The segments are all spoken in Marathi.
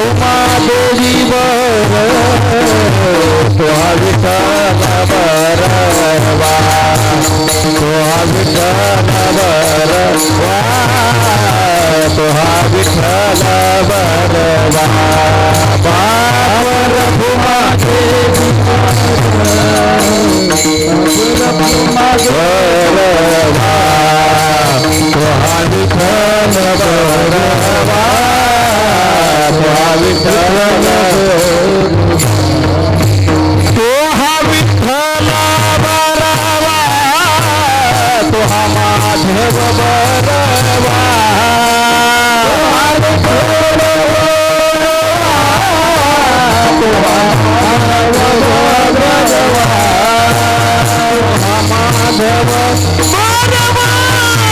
भूमा देवी वर तुहा विठ्ठल बरवा तुहा विठ्ठल बरवा तुहा विठ्ठल बरवा बावर भूमा देवी भूमा बरवा तुहा विठ्ठल बरवा तुहा विठ्ठल तुहा विठ्ठल बरवा तुहा माधव बरवा माधव बरवा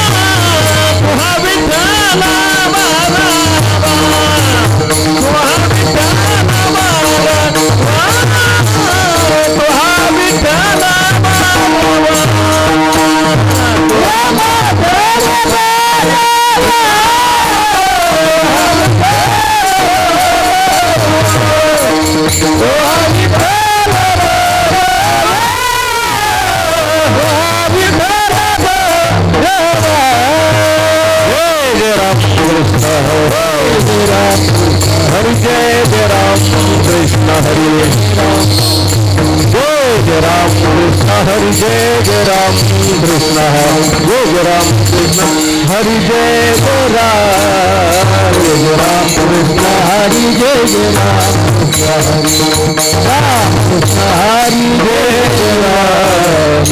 तुहा विठ्ठल बरवा तुहा विठ्ठल बरवा तुहा विठ्ठल बरवा तुहा माधव बरवा तुहा विठ्ठल हरि जय राम कृष्ण हरि राम जय राम कृष्ण हरि जय राम कृष्ण जय राम कृष्ण हरि जय राम कृष्ण हरि जय राम कृष्ण हरि जय राम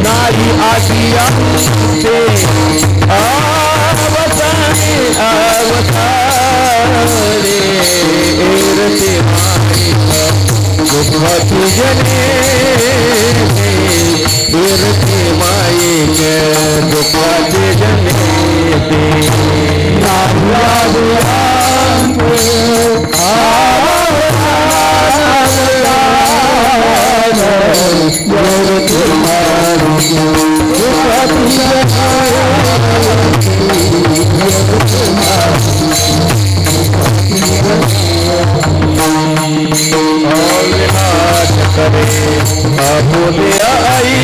नारी आदिया अवतारे रते माई जने रते माई के दुखवाते जने बोले आई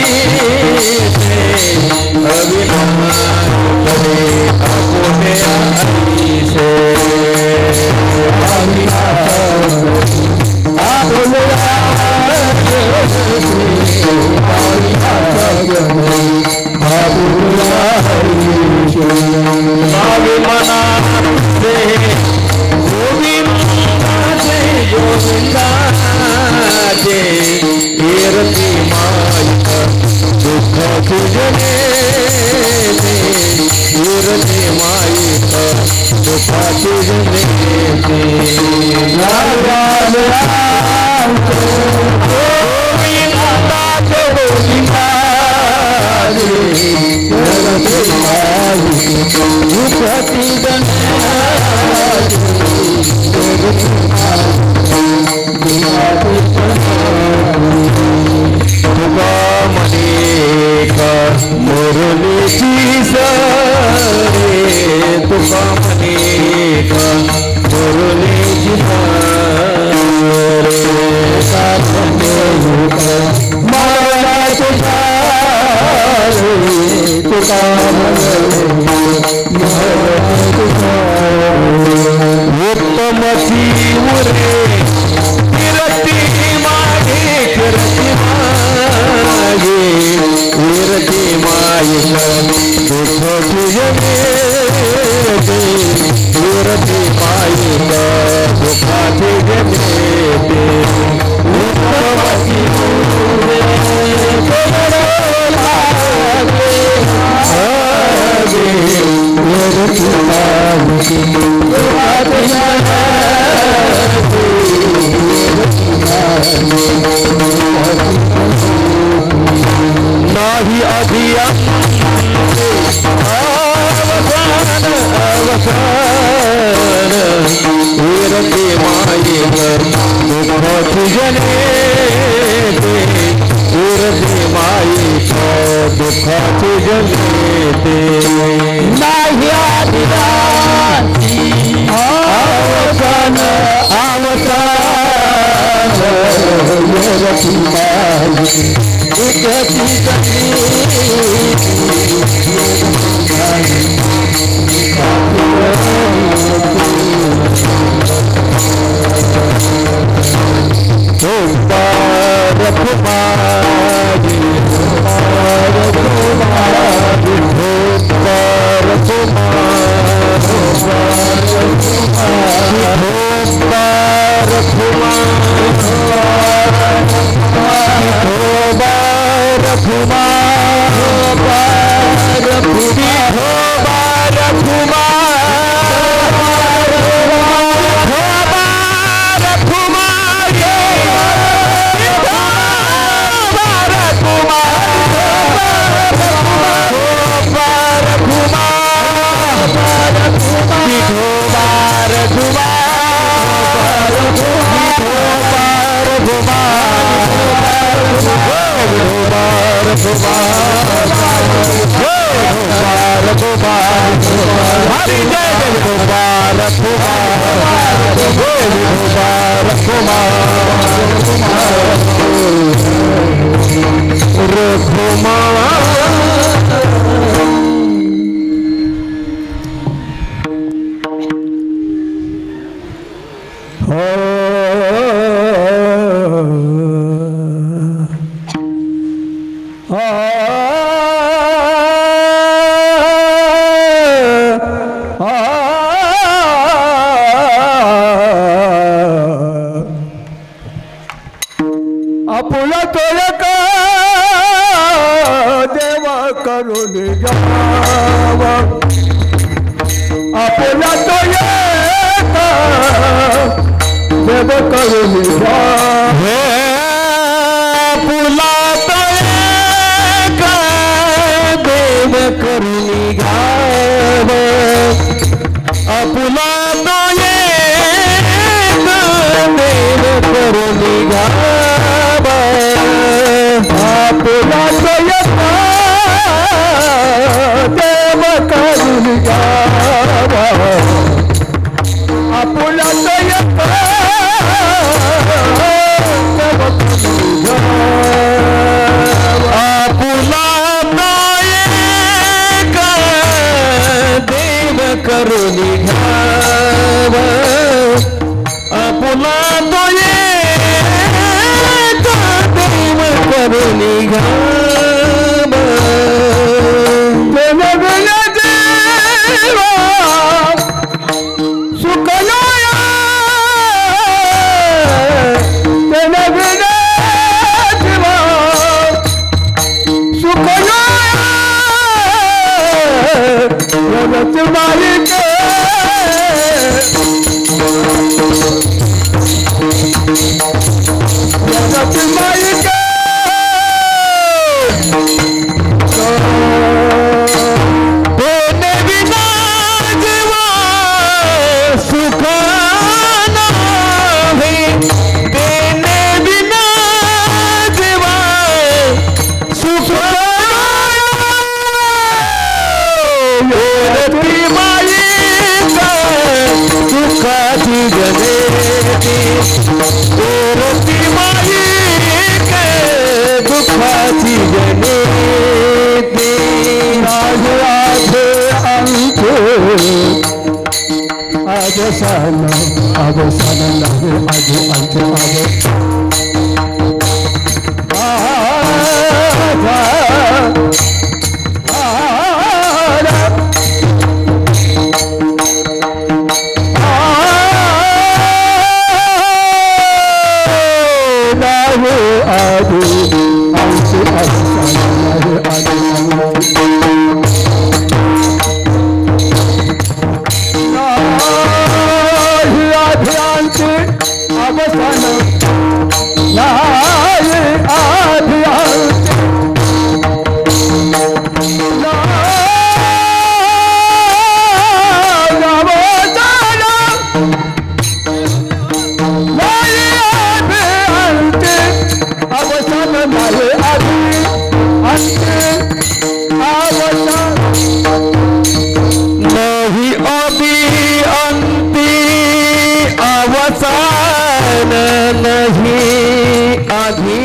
मुरलीची सरे तुका म्हणे का मुरलीची मला तुझा तुका उत्तमची उरे किरती मागे किरती मागे किरती मायला दुःख तुझे किरती मायला दुःख तुझे उत्तमची उरे नाही अधिया अवसान अवसान वीरते मायेला दुःख तुझने वीरते मायेला दुःख तुझने नाही अधिया अवसान अवसान वीरते अवसान अवसान नहीं आगे अंत आगे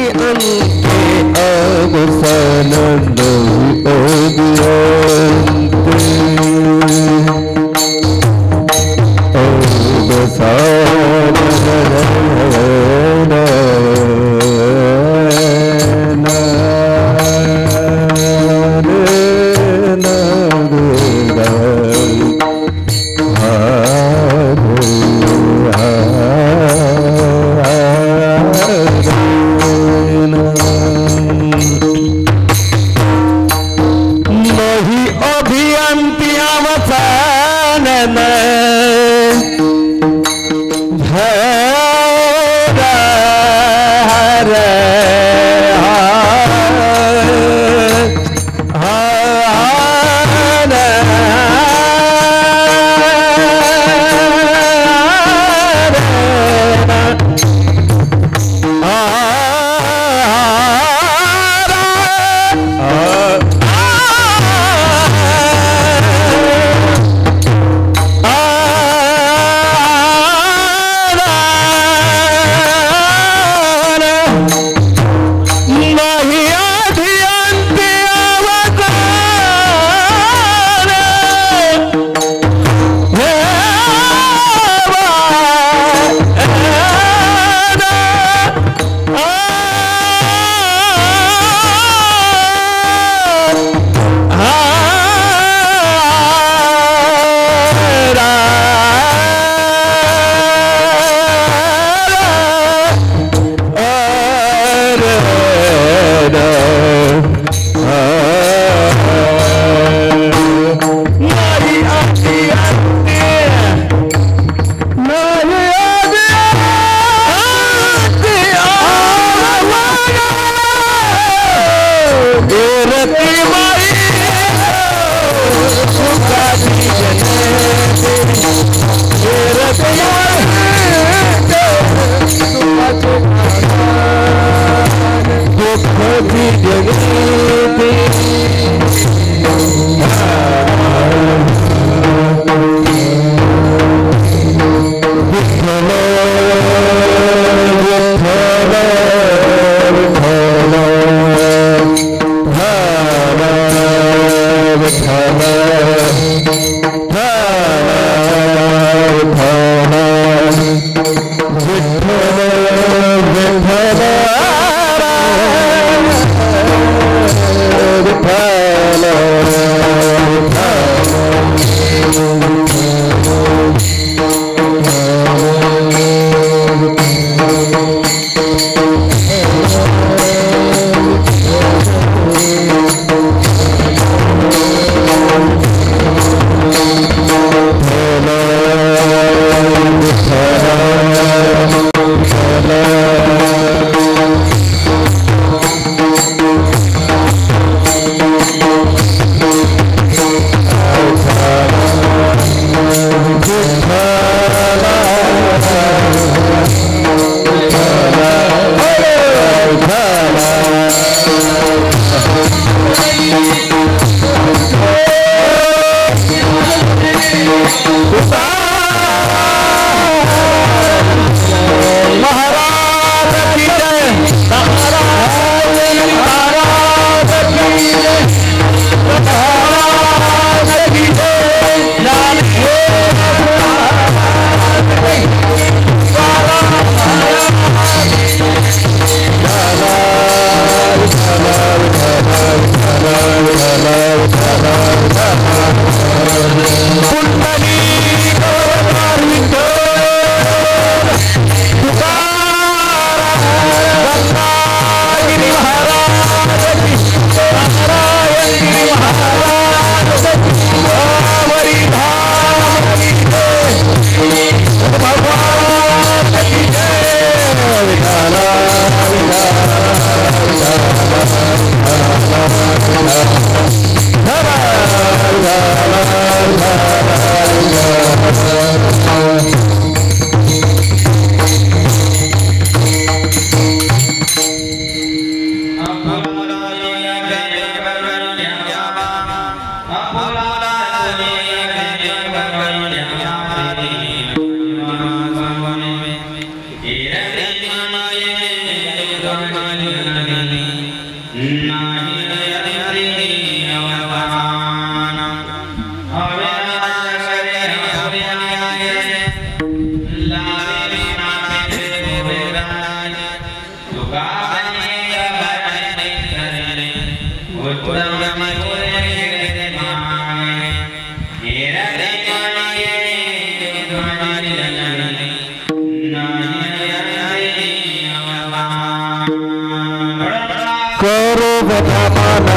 Kuru Bhagamana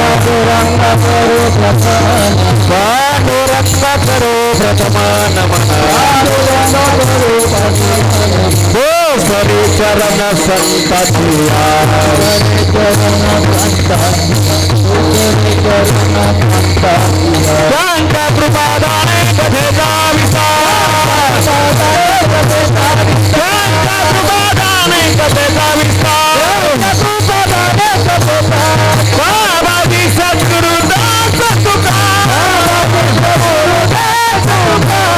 Paduranga Kuru Bhagamana Paduranga Kuru Bhagamana Paduranga Kuru Bhagamana Sari Charana Santatiya Sari Charana Santatiya Sari Charana Santatiya Santa Prabhadane Katheta Visa Santa Prabhadane Katheta Visa Baba di Sadguru Das Tuka Baba di Sadguru Das Tuka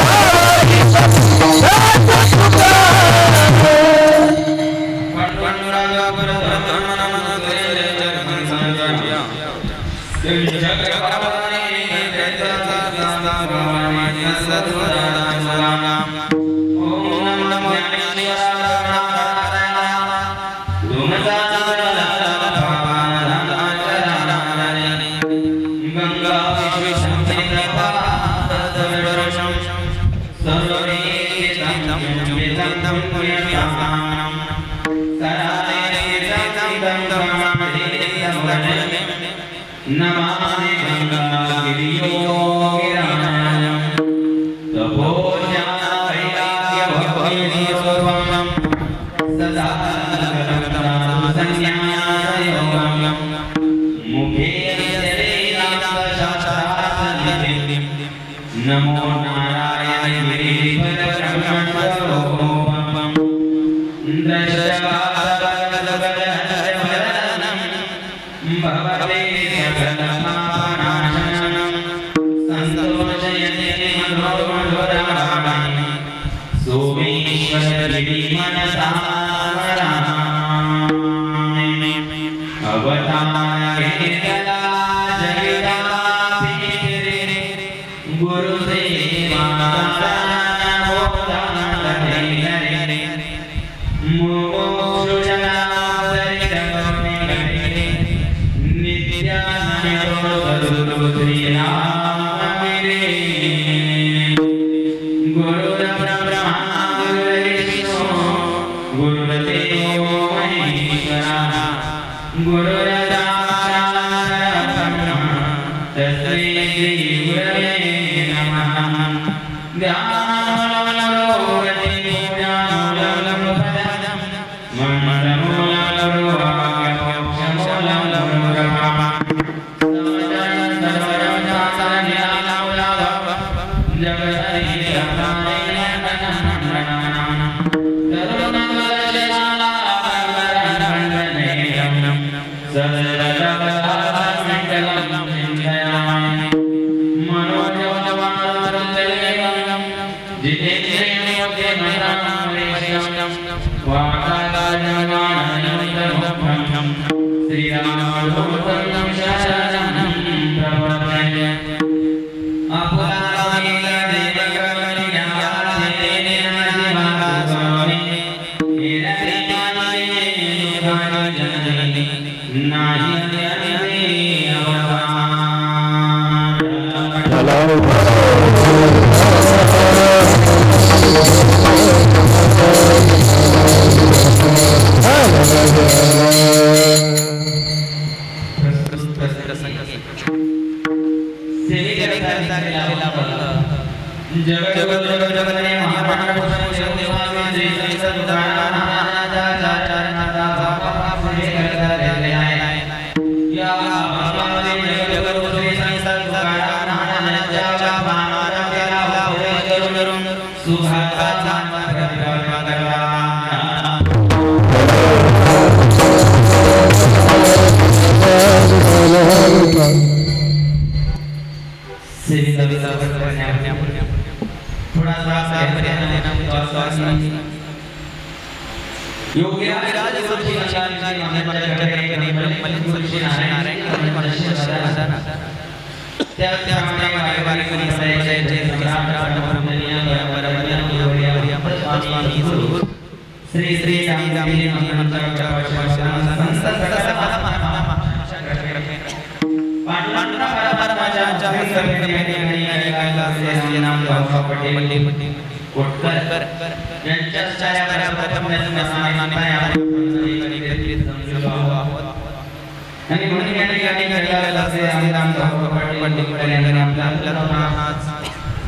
Namane Ganga Giriyo Giranam Tapoja Vairagya Bhakti Swavam Sada Sanyaya Yogam Mukhe Sarira Shashasadim Namo Narayana Giriparam Drashavadanam Bhavate Sri Sri Dhammi Kotkar यांच्या छायावर प्रथम आणि म्हणून या ठिकाणी घडलेला असे राम पाटील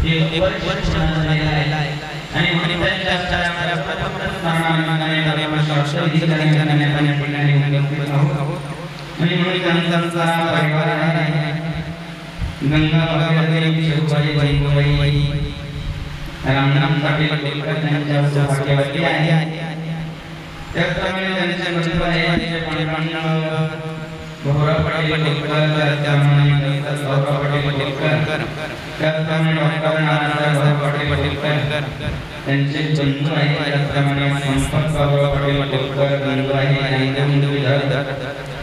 एक वर्ष झालेला आहे आणि म्हणून त्यांच्या छायावर प्रथम आणि म्हणून परिवार आहे गंगा राम पाटील त्यांच्या सौभाग्यवती आहे त्याचप्रमाणे त्यांचे वडील आहे भोरा पाटील त्याचप्रमाणे डॉक्टर नारायण पाटील त्यांचे बंधू आहेत त्याचप्रमाणे संपत पाटील बंधू आहे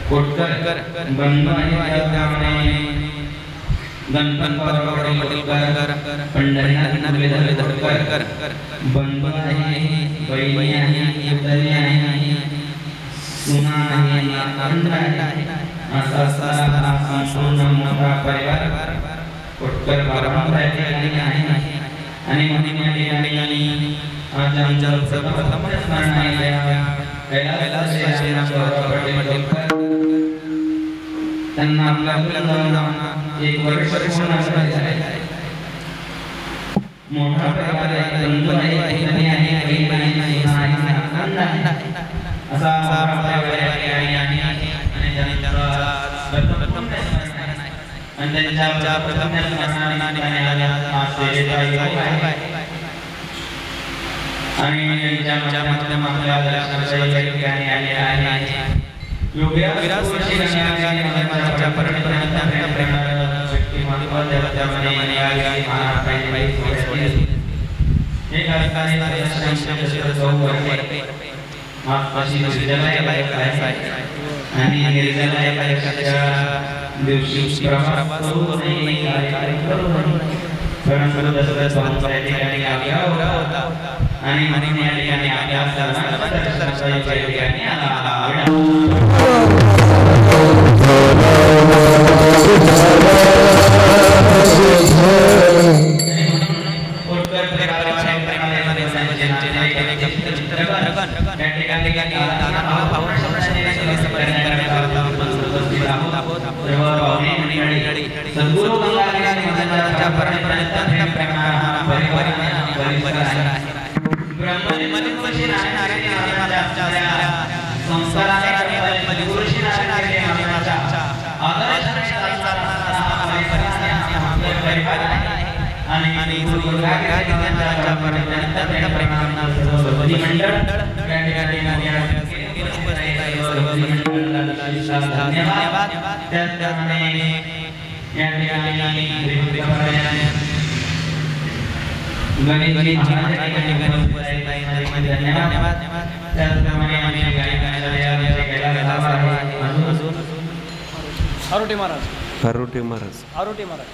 कोटकर बंधू आहे त्याचप्रमाणे गणपत पाटील पंढरीनाथ धरकर बंधू आहे बहिणी आहे उदरी आहे सुना आहे नातंड आहे असा सारा संपूर्ण मोठा परिवार कोटकर परंपरेचे आहे आणि म्हणून आज आमच्या प्रथम स्मरण आहे कैलास पाटील त्यांना आपल्या एक वर्ष पूर्ण झाले मोठा परिवार आहे बंधू आहे बहिणी आहे सुना आहे नातंड आहे असा परिवार आहे आणि प्रथम आणि त्यांच्या प्रथम स्मरणाने आणि ज्या माध्यमातून योगराज श्रीरामाच्या परंपरेच्या प्रेमाला शक्ती महत्त्वाने आगे हे कार्यक्रम संक्षेप चौकट मागपाशी विद्यालय आणि निर्जलाच्या दिवशी प्रवास करून कार्यक्रम परंतु दसरा ठिकाणी आला होता आणि म्हणून या ठिकाणी आपल्या सर्वांच्या ठिकाणी आला सद्गुरु गंगाधर परंपरेचा परिवार आहे ब्रह्मनिर्मली नारायण संस्काराने गुरुशी नारायण आदर्श परिवार आणि गुरु गंगाधर परंपरेचा मंडळ धन्यवाद त्याचप्रमाणे या ठिकाणी गणेशजी धन्यवाद त्याचप्रमाणे आरोटे महाराज आरोटे महाराज आरोटे महाराज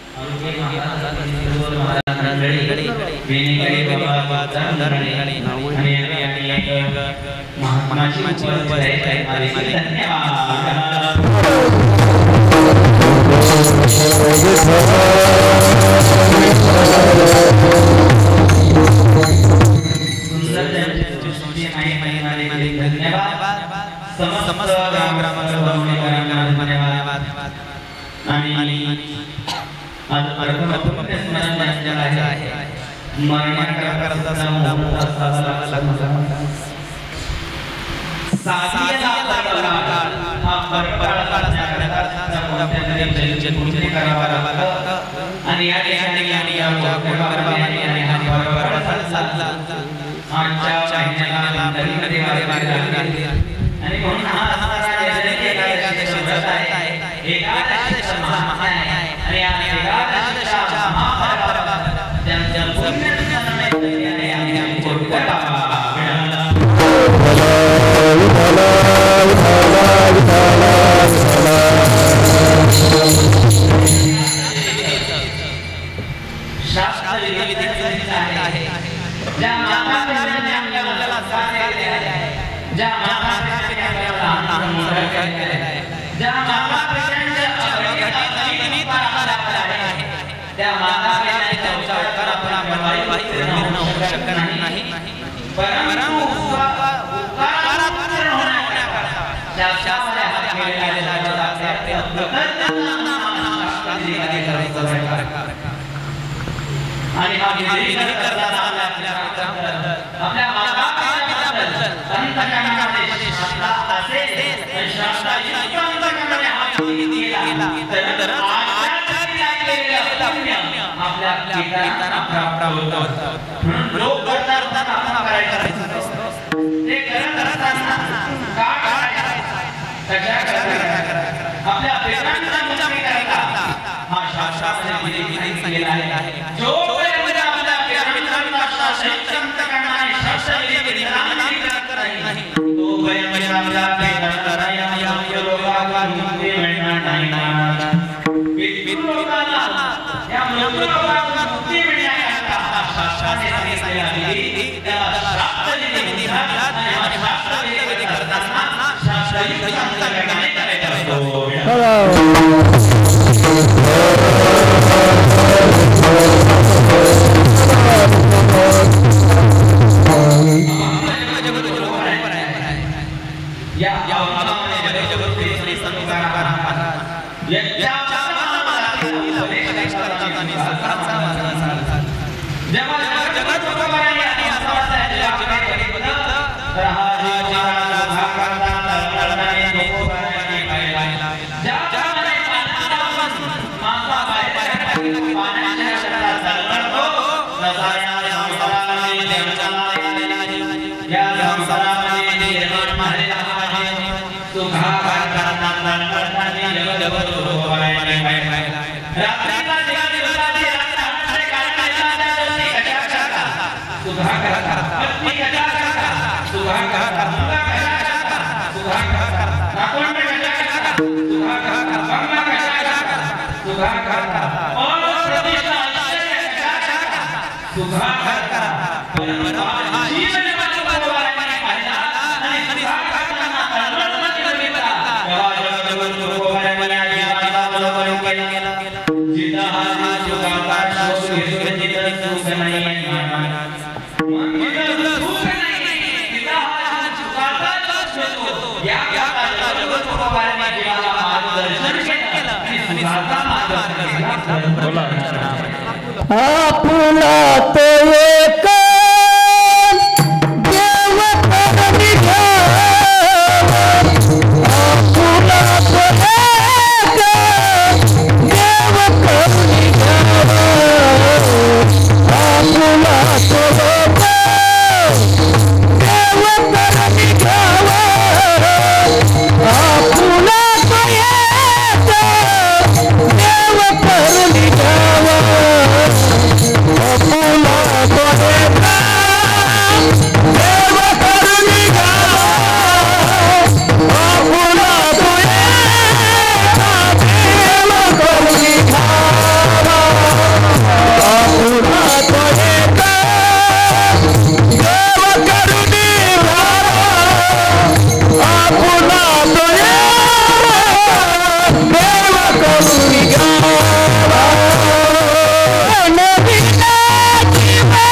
ज्या त्या माता पित्याच्या उपकार आपण माहिती होऊ शकत नाही परंतु उपकारात पूर्ण होण्याकरता शास्त्रामध्ये हात केलेला आणि हा विधी करताना आपल्या माता पित्याबद्दल अंतःकरणामध्ये श्रद्धा असेल श्रद्धा युक्त अंतःकरणाने हा विधी केला तर आपल्या पित्यांना प्राप्त होतात लोक करतात आपण करायचं ते करत असताना का करायचं कशा करायचं आपल्या पित्यांना मुक्ती करायला हा शास्त्रामध्ये विधी केलेला आहे जो पर्यंत आपल्या पित्यांना संत करणारे शास्त्र विधी नाही तो पर्यंत आपल्या पित्यांना या लोकांना मुक्ती मिळणार नाही पितृलोकाला या मृत्यूलोकाला मुक्ती मिळण्याकरता शास्त्राने सांगितलेला विधी त्याला शास्त्र विधी म्हणतात आणि शास्त्र विधी करताना शास्त्रयुक्त अंतःकरणाने करायचा असतो आपला तो एक देव करणी घ्यावा आपला तो एक देव करणी घ्यावा आपला तो एक देव करणी घ्यावा आपला तो एक देव करणी घ्यावा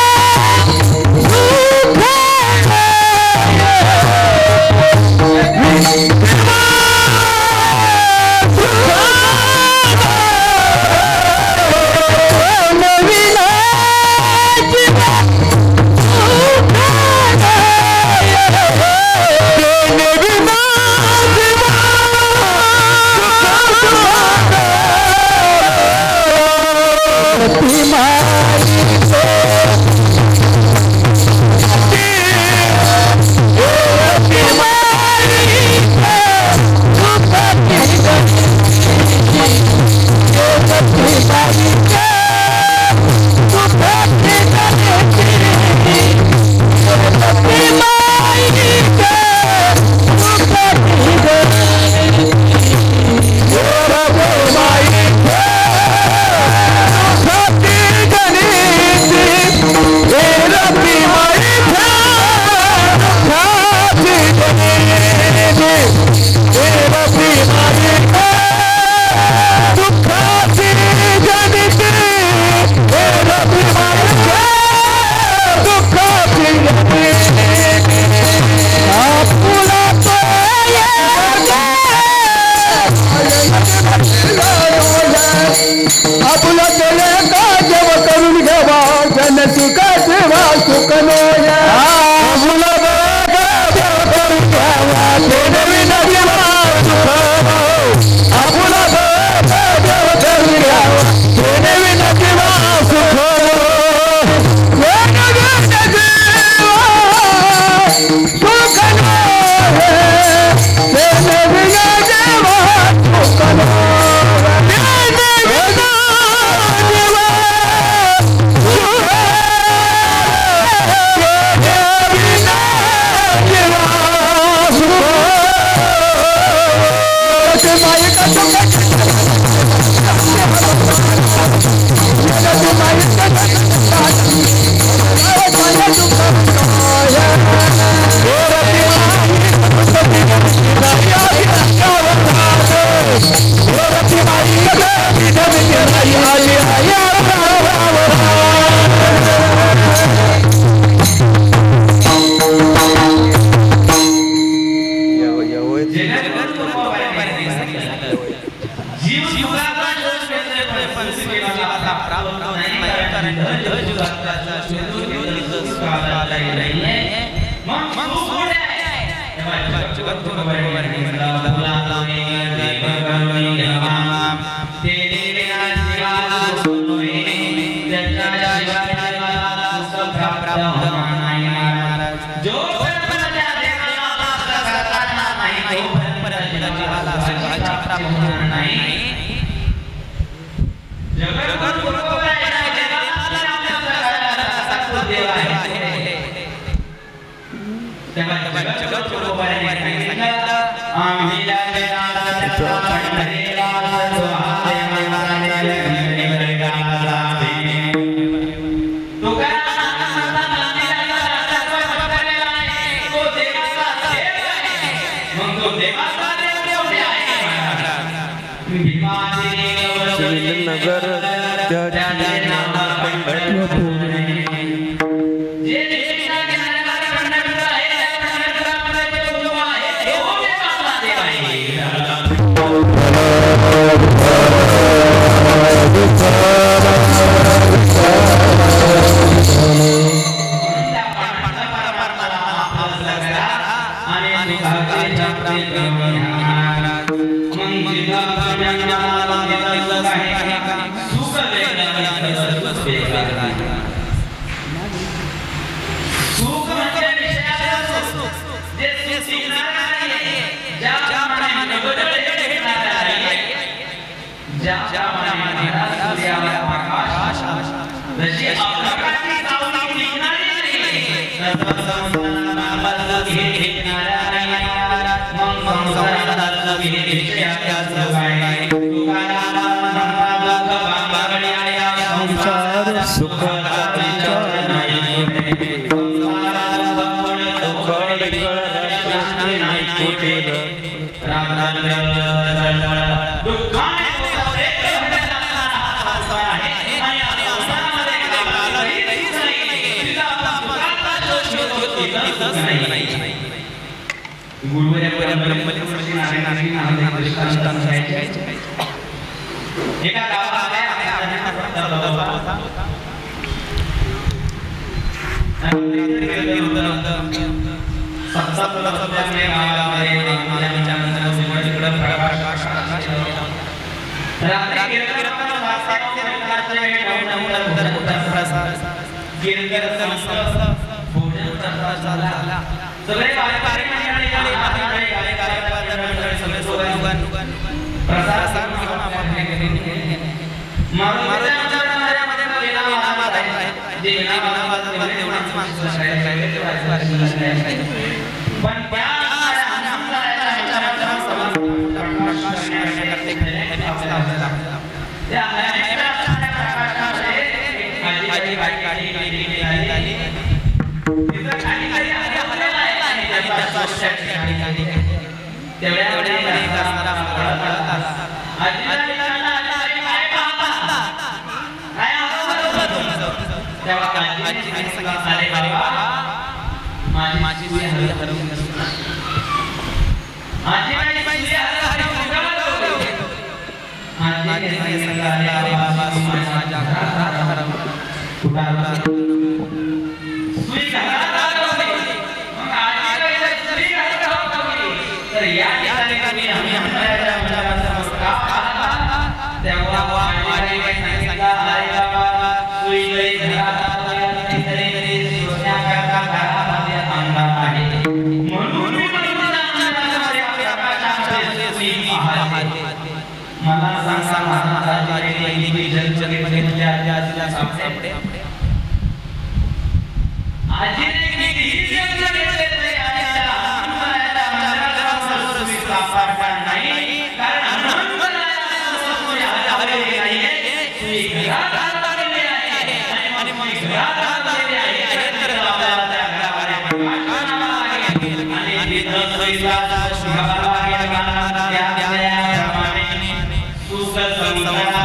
Susah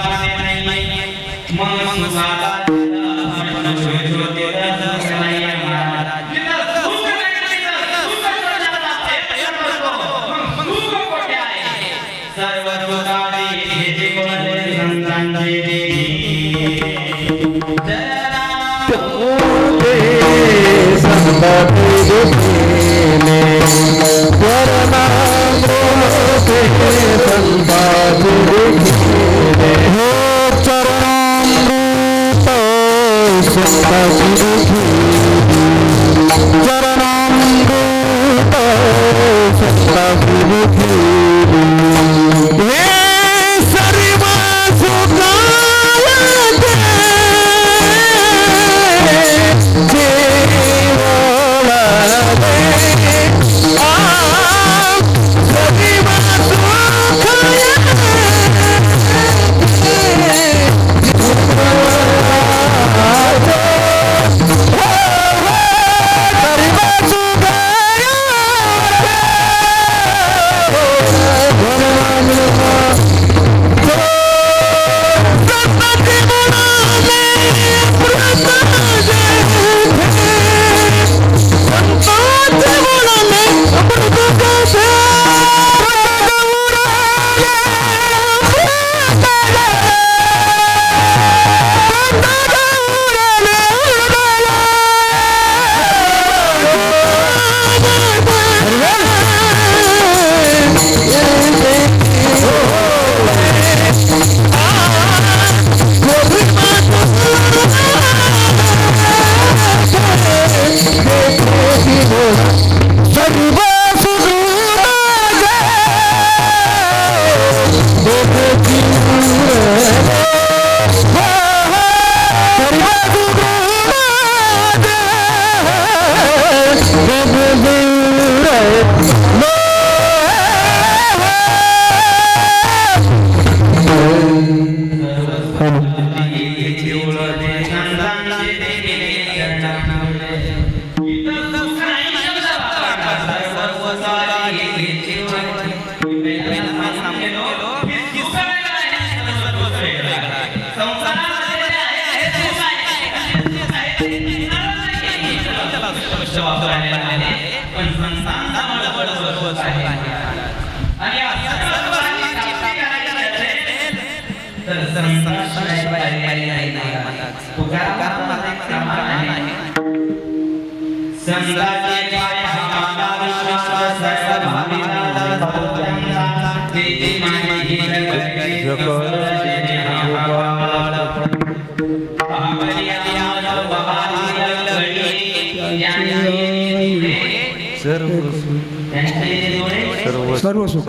सर्व सुख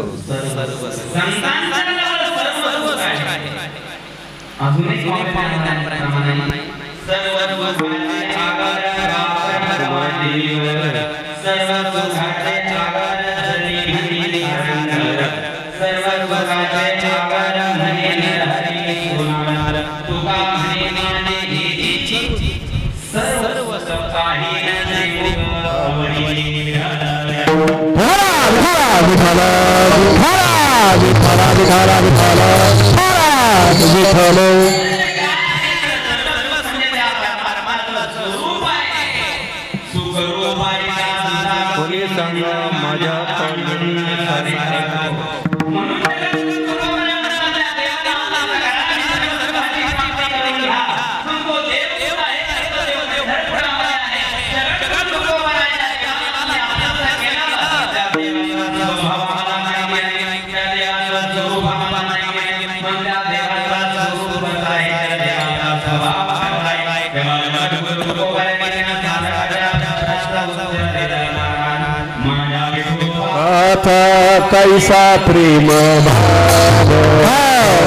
कैसा प्रेम भाव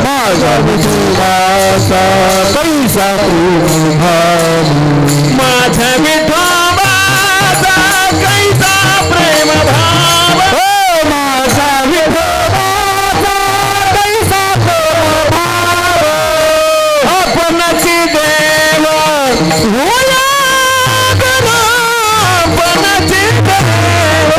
माझा विठोबाचा कैसा प्रेम भाव माझा विठोबाचा कैसा प्रेम भाव माझा विठोबाचा कैसा प्रेम भाव आपणाची देव होया गणा आपणाची देव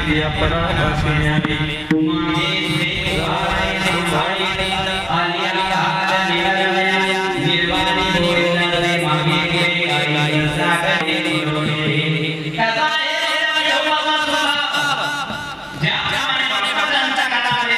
विद्या पराशयामी मागे देवाय देवाय आलिया निरवया निर्वाणी गोविंदे मागे आई सागरे रोडे कदाय यवमस्वा जाने भक्तांचा कटारे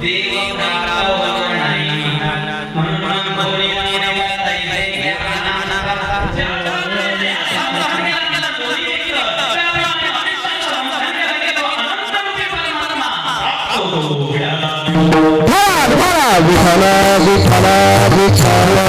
देव विठला विठला विठला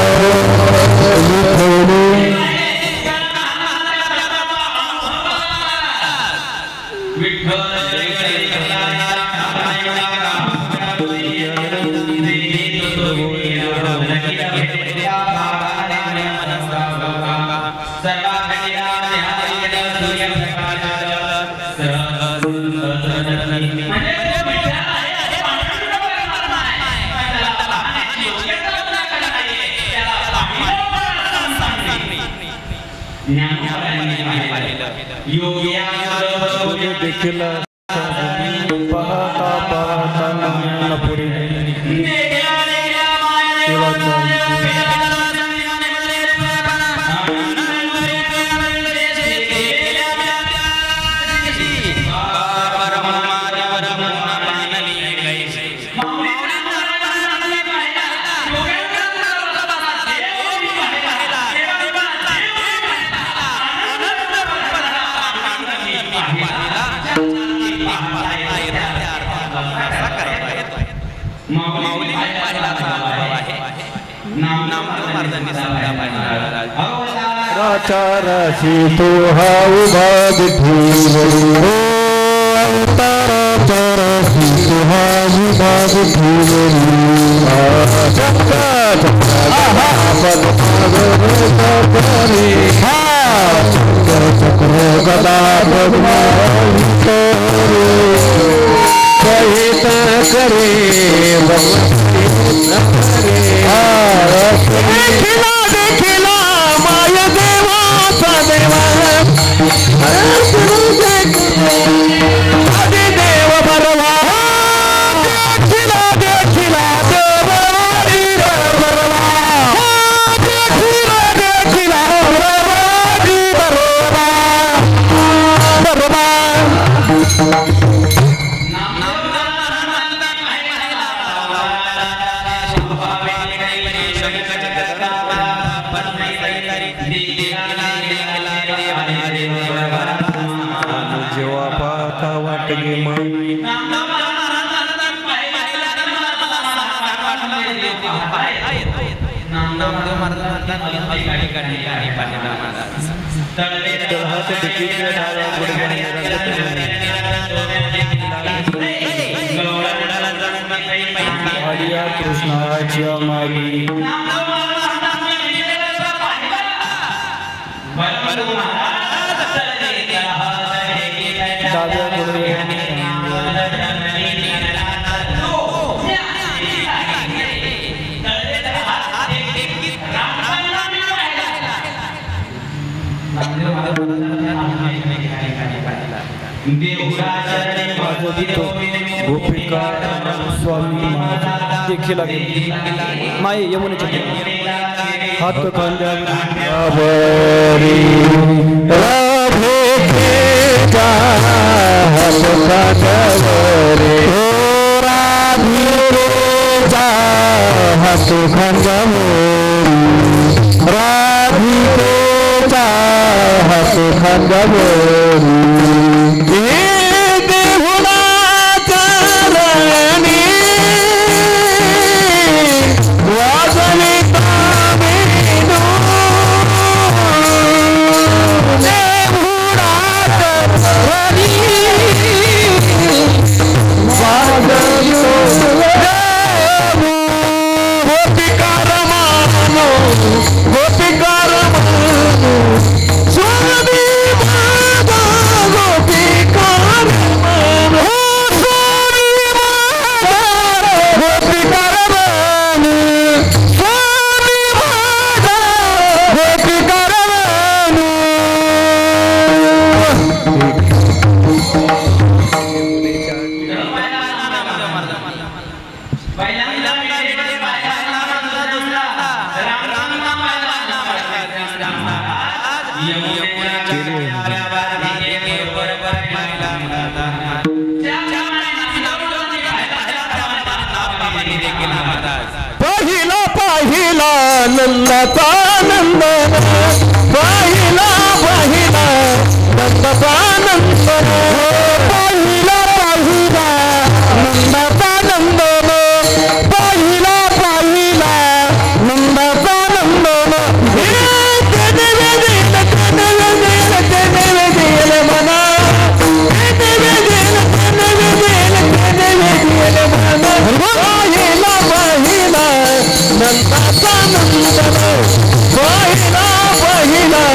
देखील पाहता पाहता नाम पुढे राशी तो हा उभा विठू राशी तो हा उभा विठू चक्र गदा सहित करे देखिला माय देवाचा देवा आदि देव बरवा देखिला देखिला देववारी बरवा देखिला देखिला देववारी बरवा बरवा जेव्हा पाहता वाटगे कृष्णाच्या मागी गोपिका स्वामी देखील माये यमुनेच्या हात खांद्यावरी राधे हात खांद्यावरी राधीरेचा हात खांद्यावरी राधिकेचा हात खांद्यावरी गोपिका पाहिला पाहिला नंदाचा नंदन पाहिला पाहिला नंदाचा नंदन पाहिला पाहिला नंदाचा नंदन पाहिला पाहिला नंदाचा नंदन मना पाहिला पाहिला नंदाचा नंदन पाहिला पाहिला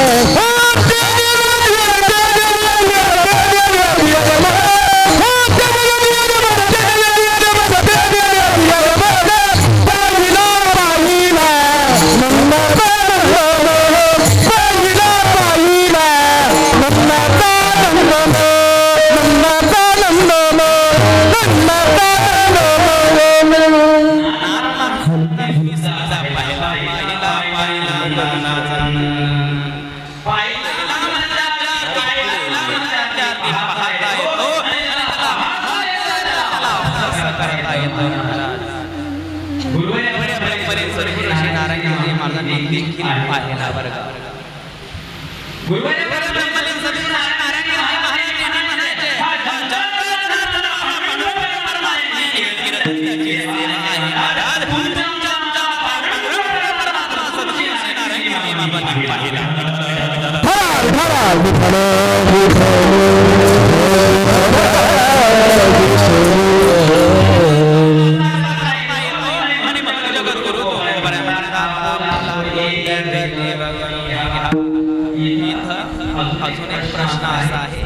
अजून एक प्रश्न असा आहे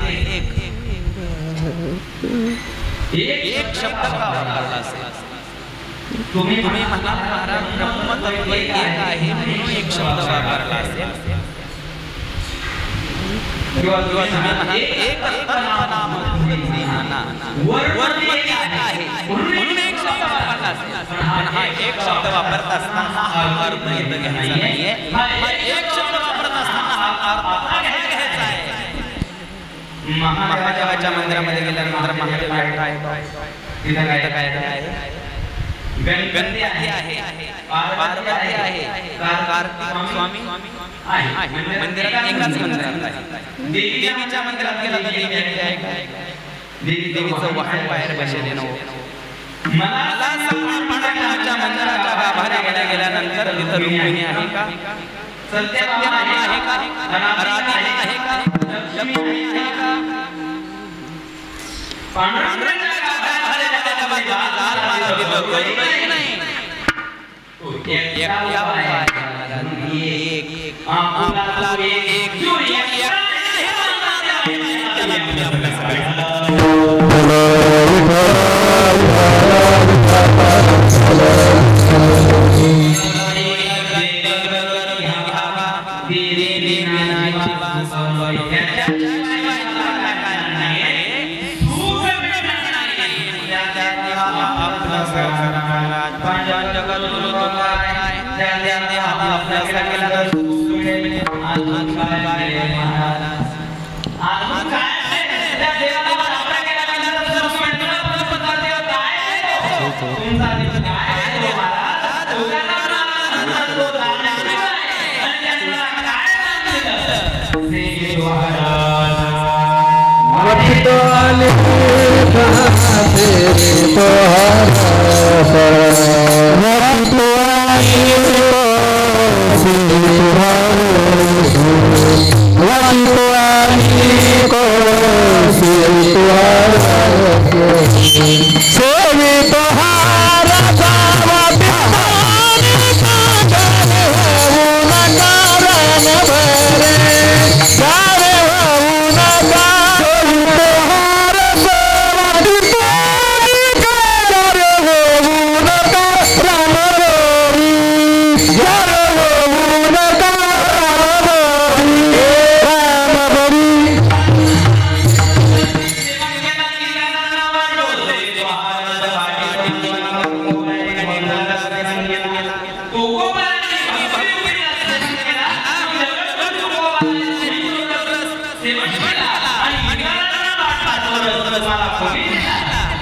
एक शब्द का वापरला असेल तुम्ही म्हणाल महाराज ब्रह्मतत्व एक आहे म्हणून एक शब्द वापरला असेल किंवा तुम्ही म्हणाल एकल्पनाम वर्ण एक आहे म्हणून एक शब्द वापरला असेल पण हा एक शब्द वापरत असताना हा अर्थ इथं घ्यायचा नाहीये हा एक शब्द वापरत असताना हा अर्थ घ्यायचा आहे महादेवाच्या मंदिरामध्ये गेल्यानंतर महादेव काय तिथं काय आहे गणपती आहे पार्वती आहे कार्तिक स्वामी आहे मंदिरात एकाच मंदिरात आहे देवीच्या मंदिरात गेला तर देवी आहे देवीचं वाहन बाहेर बसलेलं नव्हतं मला महादेवाच्या मंदिराच्या गाभाऱ्यामध्ये गेल्यानंतर तिथं रुक्मिणी आहे का सत्यभामा आहे का राधिका आहे का लक्ष्मी आहे का पांडुरंगाच्या गाभाऱ्याच्या बाजूला लाल माती तिथं गरुडही नाही एक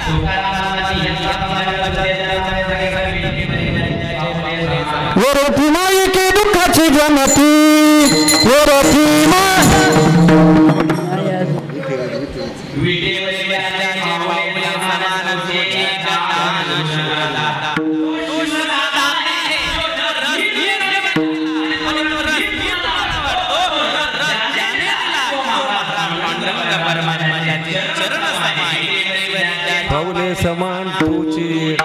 तुकारामाची वरती माईके दुःखाची जमती वरती पावले समान तुझी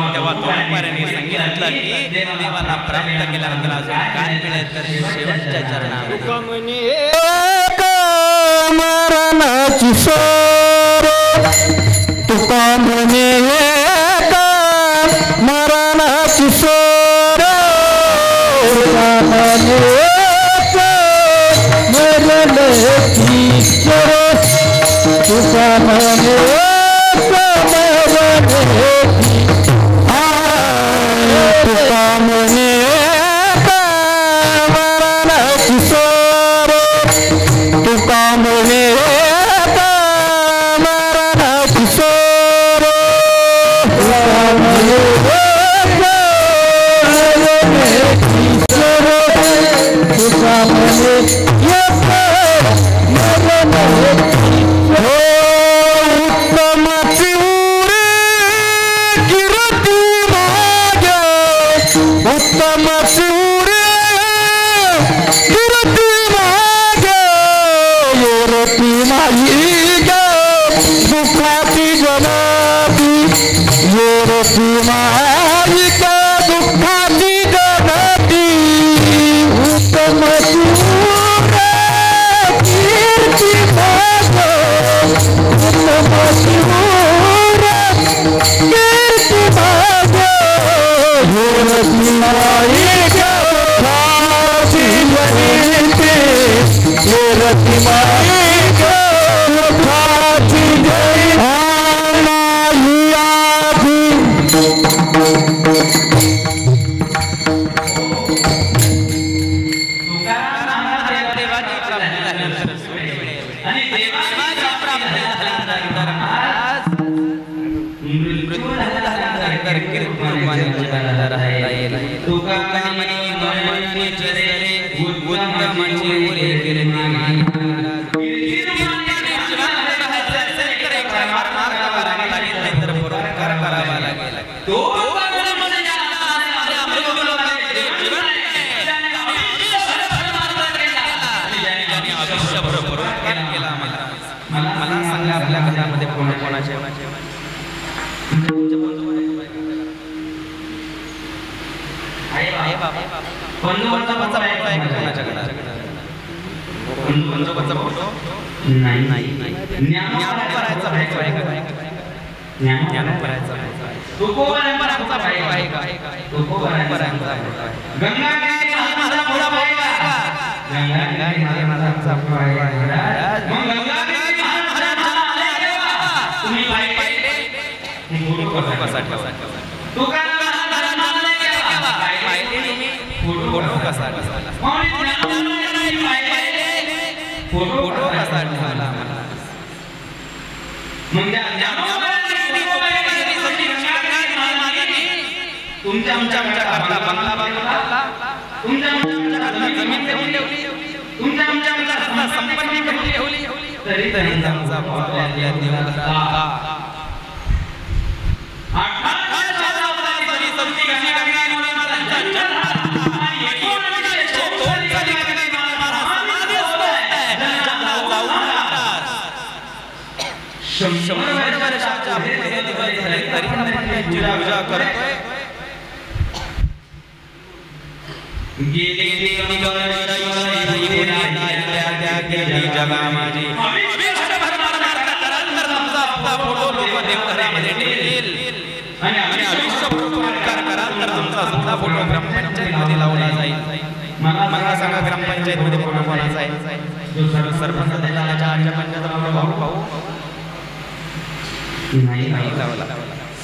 तेव्हा तोंडपाऱ्याने सांगितलं की देवाला प्राप्त केल्यानंतर अजून काय मिळेल तर शेवटच्या चरणावर मरणाची सोर तुका म्हणे मरणाची सोर मरणाची सोर तुका म्हणे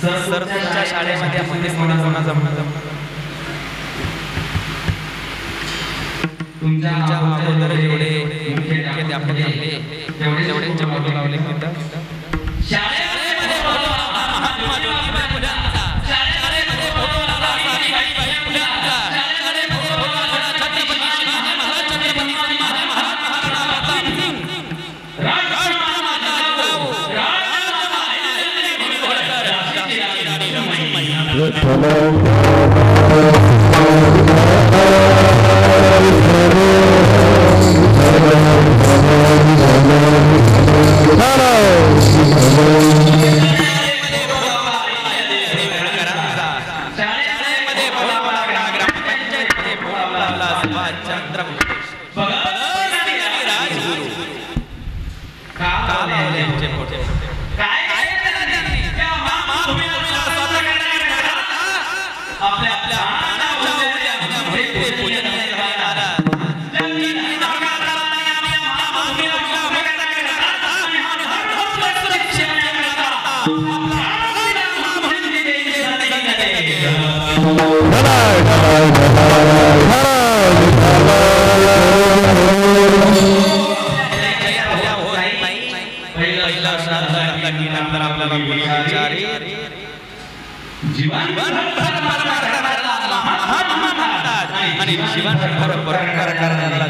सर तुमच्या शाळेमध्ये मध्ये कोणा जमलं तुमच्या अगोदर जेवढे मुख्याध्यापक झाले तेवढे चमोट लावले तिथं शाळेमध्ये महात्मा ज्योतिबा फुल्यांचा शाळेमध्ये फोटो लावला सावित्रीबाई फुल्यांचा शाळेमध्ये फोटो लावला छत्रपती शिवाजी महाराज छत्रपती महाराज प्रताप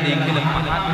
सिंग राजमाता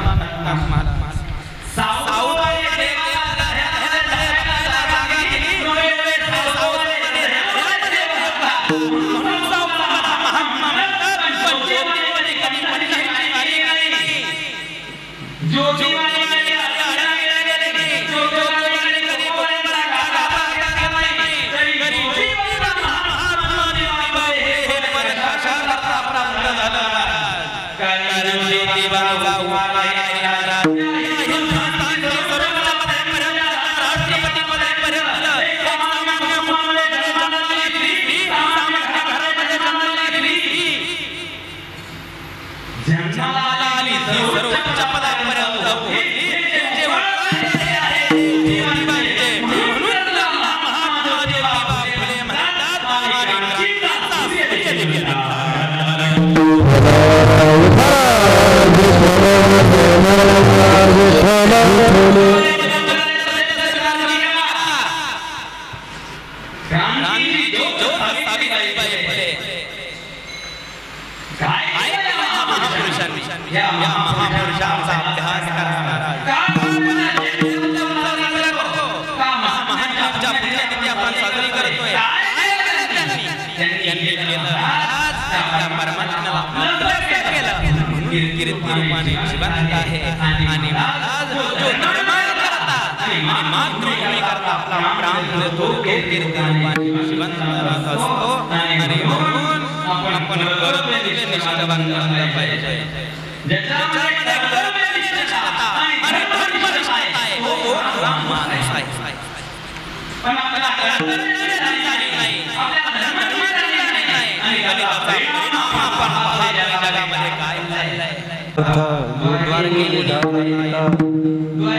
जिजाऊ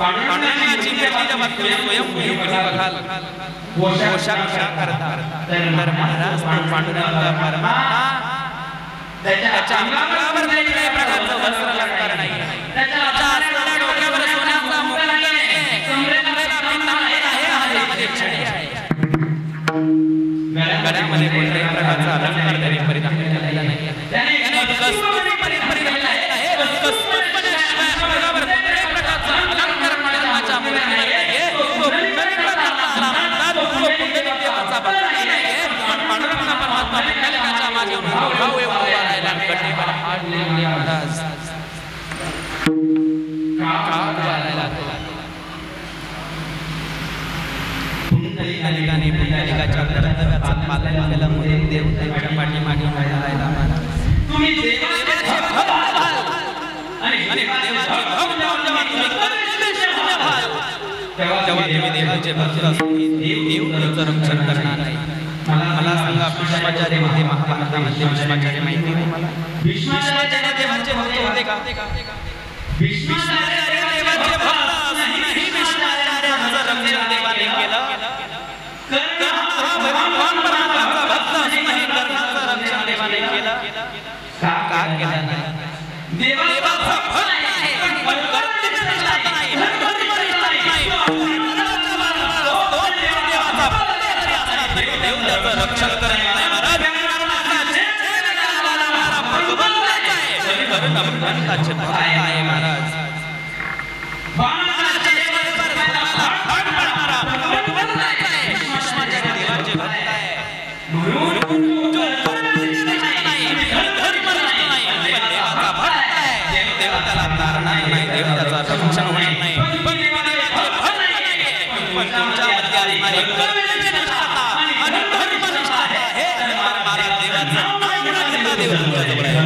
पांडुरंगाची मूर्ती जेव्हा स्वयंभू बघाल पोशाख करता तर महाराज पांडुरंग परमात्मा त्याच्या अंगावर कुठल्याही प्रकारचं वस्त्र अलंकार नाही, त्याच्या असलेल्या डोक्यावर सोन्याचा मुकुट आहे, कमरेला पितांबर आहे, हातामध्ये छडी आहे, गळ्यामध्ये कोणत्याही प्रकारचा अलंकार त्यांनी परिधान केलेला नाही, त्याने कस्तुरी परिधान केलेला आहे, कस्तुरीमध्ये अंगावर कोणत्याही प्रकारचा अलंकार पांडुरंगाच्या मूर्तीवर नाहीये, तो पुंडलिकाला म्हणतात, तो पुंडलिक देवाचा भक्त नाहीये, पण पांडुरंग परमात्मा पुंडलिकाच्या मागे भाव येऊन उभा राहिला, गड्डीवर हात ठेवले महाराज का उभा राहिला तो पुंडलिकाच्या कर्तव्याचं पालन केलं म्हणून देव त्याच्या पाठीमागे उभा राहिला महाराज. तुम्ही देवाचे भक्त व्हाल आणि देवाचे भक्त जेव्हा तुम्ही कर्तव्यनिष्ठ व्हाल तेव्हा तुम्ही देवाचे भक्त असून देव तुमचं रक्षण करणार नाही. मला सांगा, भीष्माचार्य मध्ये महाभारतामध्ये भीष्माचार्य माहिती आहे मला? भीष्माचार्य देवाचे भक्त होते का? भीष्माचार्य देवाचे भक्त असूनही भीष्माचार्यांचं रक्षण देवाने केलं. कर्ण हा भगवान परमात्म्याचा भक्त असूनही कर्णाचं रक्षण देवाने केलं. का केलं नाही? देवाचा भक्त आहे पण कर्तव्यनिष्ठ नाही, धर्मनिष्ठ नाही. देवाचा भक्त देव त्याचं रक्षण करत नाही महाराज. भगवंताचा आहे, भगवंताचे भक्त आहे महाराज. देवाचे भक्त आहे म्हणून धर्मनिष्ठ नाही, देवाचा भक्त आहे, देव त्याला तारणार नाही, देव त्याचा रक्षण होणार नाही. पण देवाचे भक्त नाहीये, पण तुमच्यामध्ये असणारी कर्तव्यनिष्ठता आणि धर्मनिष्ठता आहे, तर महाराज देवाचं नाव न घेता देव तुमच्याजवळ आहे. देवाची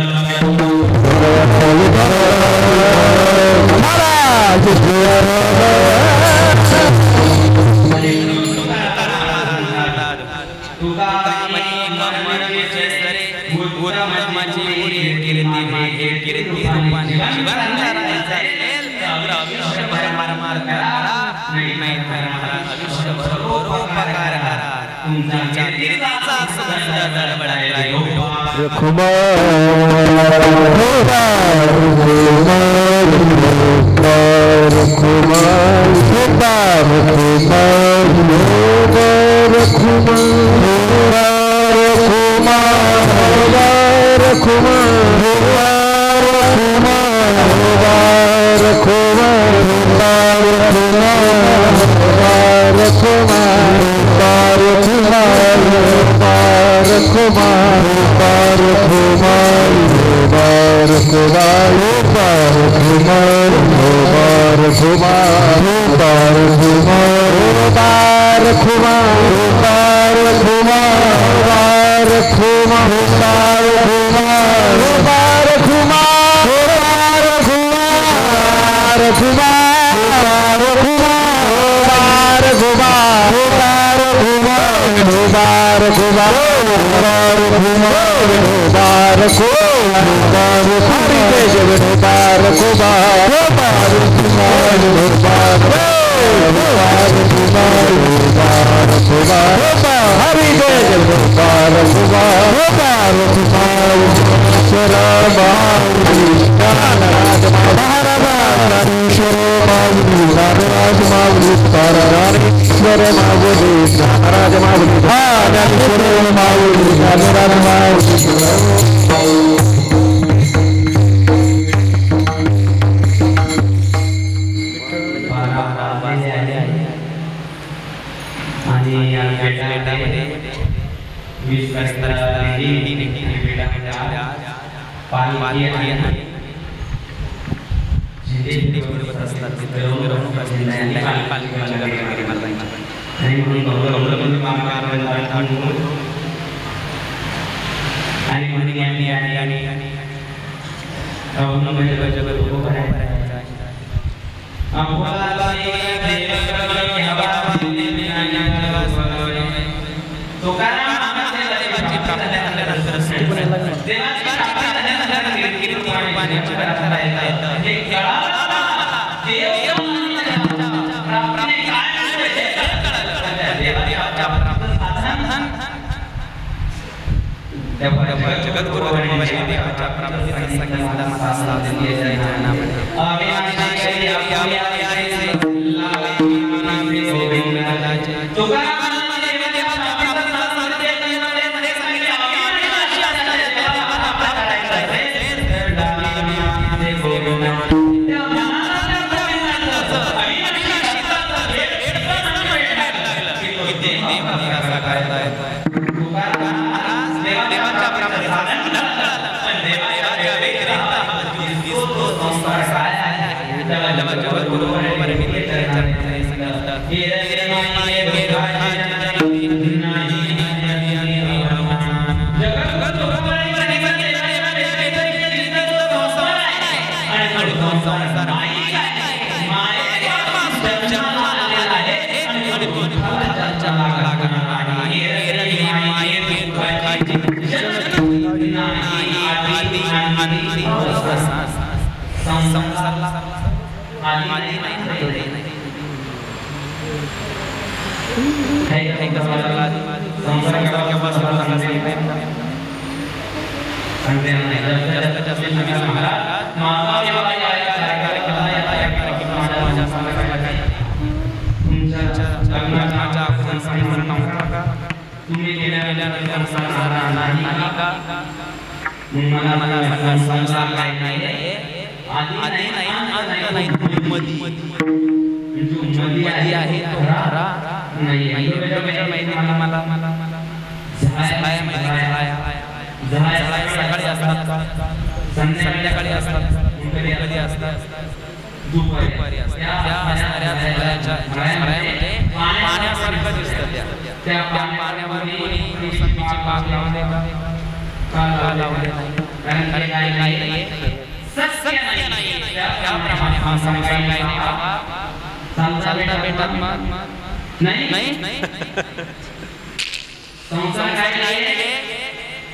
जगद्गुरु देवाच्या प्राप्तीचा संगीता साधने संध्याकाळी असतात कधी असतात दुपारी असतात त्या असणाऱ्या झळ्यामध्ये पाण्यासारखं दिसतं त्या पाण्यावर कोणी मोसंबीची बाग लावले का लावले नाही कारण काही नाहीये सत्य नाही त्याप्रमाणे हा संसार काही नाही बाबा चालता बेटात मग नाही संसार काही नाहीये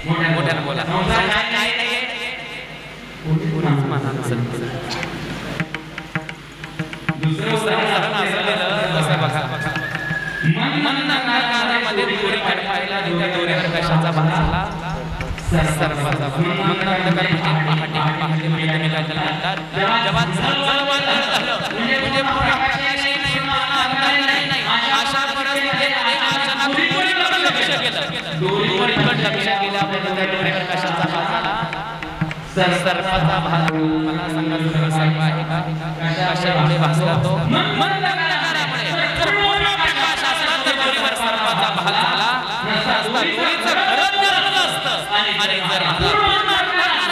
मोठ्यानं बोला संसार काही नाहीये दुसरं उदाहरण असलेलं कसं बघा मन नाकारामध्ये दोरी कडपायला आणि त्या दोरीवर कशाचा भाग झाला सर्पाचा भाग मग नंतर पहाटे म्हणजे तुम्ही काय त्याला म्हणतात जेव्हा झळझळ झालं म्हणजे प्रकाशाने नाही अशा परिस्थितीमध्ये अचानक दोरीकडे लक्ष गेलं दोरीकडे लक्ष गेल्यामुळे त्या दोरीवर कशाचा भाग झाला सर्पाचा भाग मला सांगा तुझ्यावर सर्प आहे का कशामुळे भासला तो प्रकाश असला तर दोरीवर सर्पाचा भाग झाला दोरीचं खरंच धरलं असतं आणि जर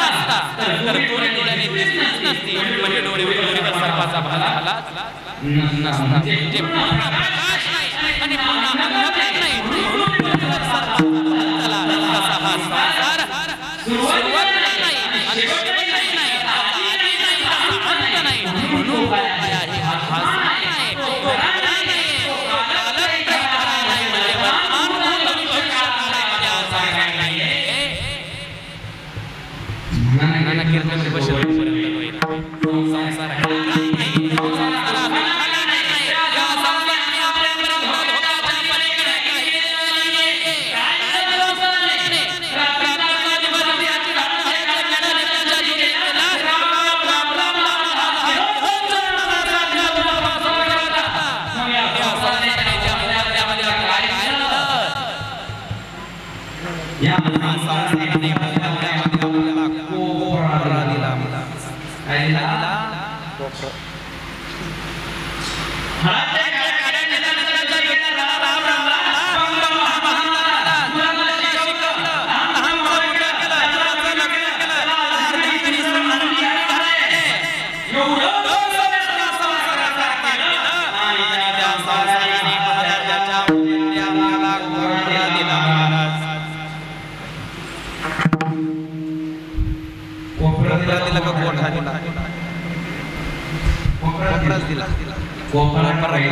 असता तर दोरी डोळ्याने दिसलीच नसती म्हणजे दोरीवर सर्पाचा भाग झाला नसता म्हणजे पूर्ण प्रकाश नाही आणि पूर्ण अंधकार नाही म्हणून सर्पाचा झाला तसा हा संसार सुरुवात आणि शेवटही नाही आधी नाही अंत नाही म्हणून आहे हा नाही तो नाही कालच नाही म्हणजे वर्तमान भूत भविष्यकाळामध्ये असं नाहीये नाना कीर्तन बसपर्यंत संसार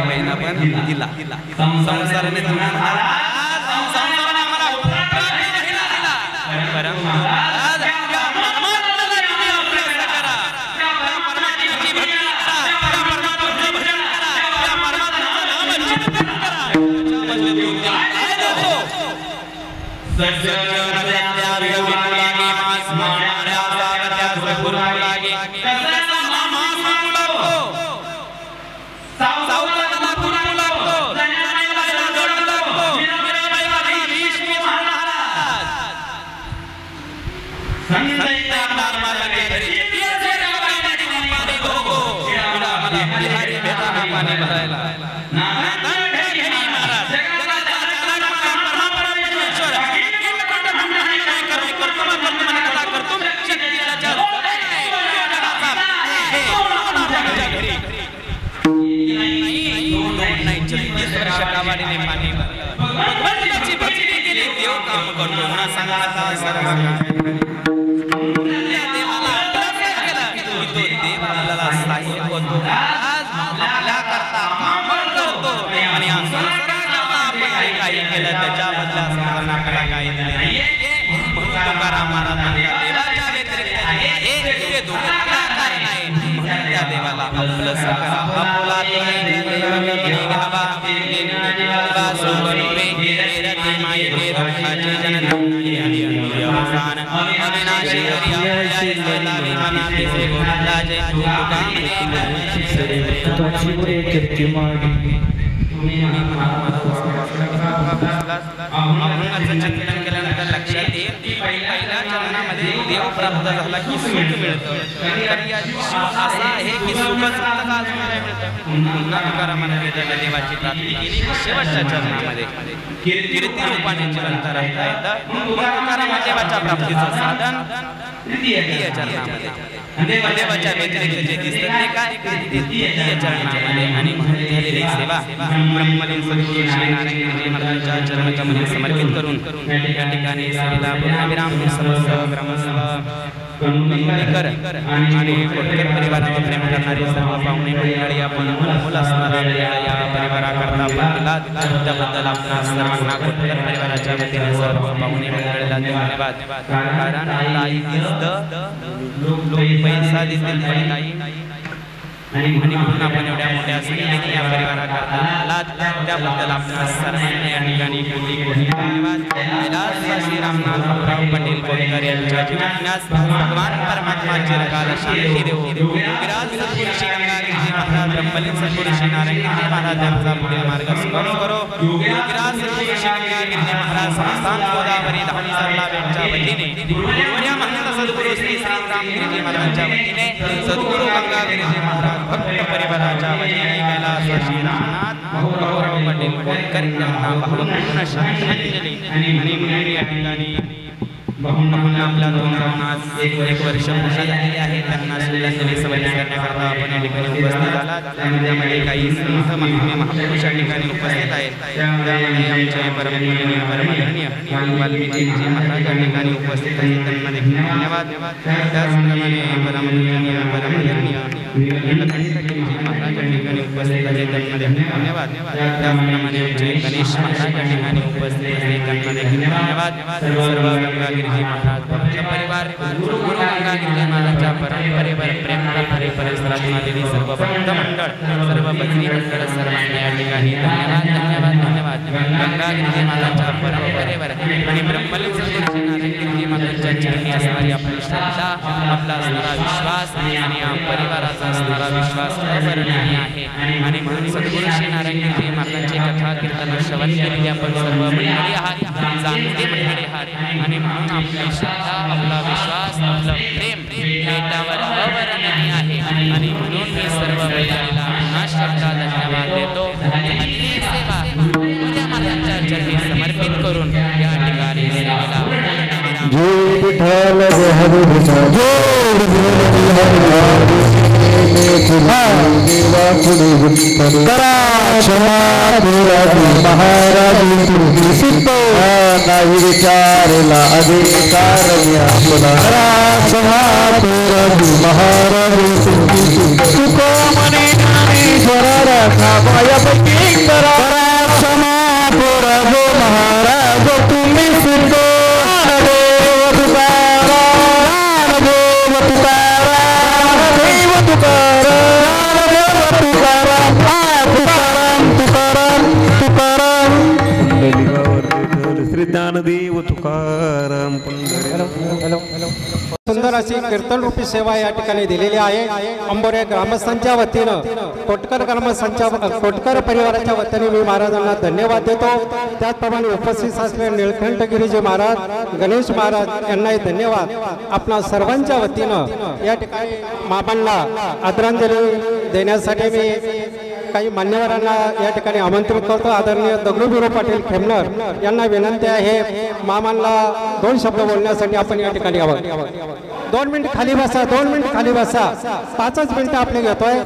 महिना पण दिला संसाराने सज्जन भगवंताची भक्ती केली देव काम करतो म्हणून सांगा आता सर्व देवाला केला की तो देव आपल्याला सहाय्य करतो आज आपल्या करता काम करतो आणि या संसाराकरता आपण काही केलं त्याच्या बदल्यात स्मरण आपल्याला काही दिले नाही म्हणून तुकाराम महाराजांनी देवाच्या व्यतिरिक्त हे दोघं कारण आहे म्हणून त्या देवाला आपलं सकरा आपुला देव घ्यावा चिंतन केल्यानंतर लक्षात येईल की पहिल्या चरणामध्ये देव प्राप्त झाला की सुख मिळतं असा आहे की सुखच पुन्हा तुकारामाने देवाची प्राप्ती केली शेवटच्या चरणामध्ये कीर्ती रूपाने जिवंत राहता येतं तुकाराम देवाच्या प्राप्तीचं साधन तृतीय चरणामध्ये देवाच्या व्यतिरिक्त जे दिसतं ते काय तृतीय चरणामध्ये आणि म्हणून झालेली सेवा ब्रह्मलीन सद्गुरू श्री नारायणजी महाराजांच्या चरणकमली समर्पित करून या ठिकाणी सेवेला पूर्णविराम समस्त ग्रामसभा कंगोलीकर आणि कोटकर परिवारावर प्रेम करणारे सर्व पाहुणे मंडळी आपण अनमोल असणारा वेळ या परिवाराकरता आपण दिला त्याबद्दल आपणा सर्वांना कोटकर परिवाराच्या वतीने सर्व पाहुणे मंडळीला धन्यवाद कारण लाई इज द पैसा दिसेल लाई आणि म्हणून आपण एवढ्या मोठ्या संख्येने या परिवाराकरता आलात त्याबद्दल आपणा सर्वांना या ठिकाणी कोटी कोटी धन्यवाद श्री रामनाथराव पाटील कोटकर यांच्या जीवनास भगवान परमात्मा चिरकाल शांती देवो विराज सद्गुरू श्री गंगागिरी महाराज ब्रह्मलीन सद्गुरू श्री नारायणगिरी महाराज यांचा पुढील मार्ग सुगम करो विराज सद्गुरू श्री गंगागिरी महाराज संस्थान गोदावरी धाम सरलावेच्या वतीने पूर्वया महंत सद्गुरू श्री रामगिरी महाराजांच्या वतीने सद्गुरू गंगागिरी महाराज भक्त परिवाराच्या वतीने कैलास श्री रामनाथ भाऊराव पाटील कोटकर यांना भावपूर्ण श्रद्धांजली आणि म्हणून या ठिकाणी आपल्या दोन जाऊन आज एक वर्ष पूर्ण झालेले आहे त्यांना श्रद्धांजली समर्पित करण्याकरता आपण या ठिकाणी उपस्थित आलात त्यामध्ये काही संत महात्मे महापुरुष या ठिकाणी उपस्थित आहेत त्यामध्ये आमचे परमपूजनीय परमादरणीय वाल्मिकीजी महाराज या ठिकाणी उपस्थित आहेत त्यांना धन्यवाद त्याचप्रमाणे परमपूजनीय परमादरणीय नीलकंठगिरीजी महाराज या ठिकाणी उपस्थित आहेत त्यांना धन्यवाद त्याचप्रमाणे आमचे गणेश महाराज या ठिकाणी उपस्थित आहेत त्यांना धन्यवाद सर्व गंगागिरीजी महाराज भक्त परिवार गुरु गंगागिरी महाराजांच्या परंपरेवर प्रेम करणारे परिसरात आलेली सर्व भक्त मंडळ सर्व भजनी मंडळ सर्वांना या ठिकाणी धन्यवाद धन्यवाद धन्यवाद गंगागिरी महाराजांच्या परंपरेवर आणि ब्रह्मलीन सद्गुरू नारायणगिरी महाराजांच्या चरणी असणारी आपली श्रद्धा आपला असणारा विश्वास आणि या परिवाराचा असणारा विश्वास अवर्णनीय आहे आणि म्हणून सद्गुरू श्री नारायणगिरी महाराजांची कथा कीर्तन श्रवण केलेली आपण सर्व मंडळी आहात जाणते मंडळी आहात आणि म्हणून आपली श्रद्धा आपला विश्वास आपलं प्रेम त्यावर अवर्णनीय आहे आणि म्हणून मी सर्व मंडळीला पुन्हा श्रद्धा धन्यवाद देतो आणि सेवा तुझ्या महाराजांच्या चरणी समर्पित करून या ठिकाणी सेवेला जय विठ्ठल जय हरी विठ्ठल जय देवा पुढे करा क्षमा महाराज नाही विचारला अधिकार करा क्षमा महाराज तुको मने ज्ञानेश्वर रखा मायापैकी करा क्षमा महाराज तुम्ही सिद्ध ज्ञानदेव तुकाराम सुंदर अशी कीर्तन रूपी सेवा या ठिकाणी दिलेली आहे अंबोरे ग्रामस्थांच्या वतीनं कोटकर ग्रामस्थांच्या कोटकर परिवाराच्या वतीने मी महाराजांना धन्यवाद देतो त्याचप्रमाणे उपस्थित असलेले निळकंठगिरीजी महाराज गणेश महाराज यांनाही धन्यवाद आपणा सर्वांच्या वतीनं या ठिकाणी मामांना आदरांजली देण्यासाठी मी काही मान्यवरांना या ठिकाणी आमंत्रित करतो आदरणीय दगडूबिरो पाटील खेमनर यांना विनंती आहे मामांना 2 शब्द बोलण्यासाठी आपण या ठिकाणी यावं 2 मिनिट खाली बसा 2 मिनिट खाली बसा 5च मिनिटं आपले घेतोय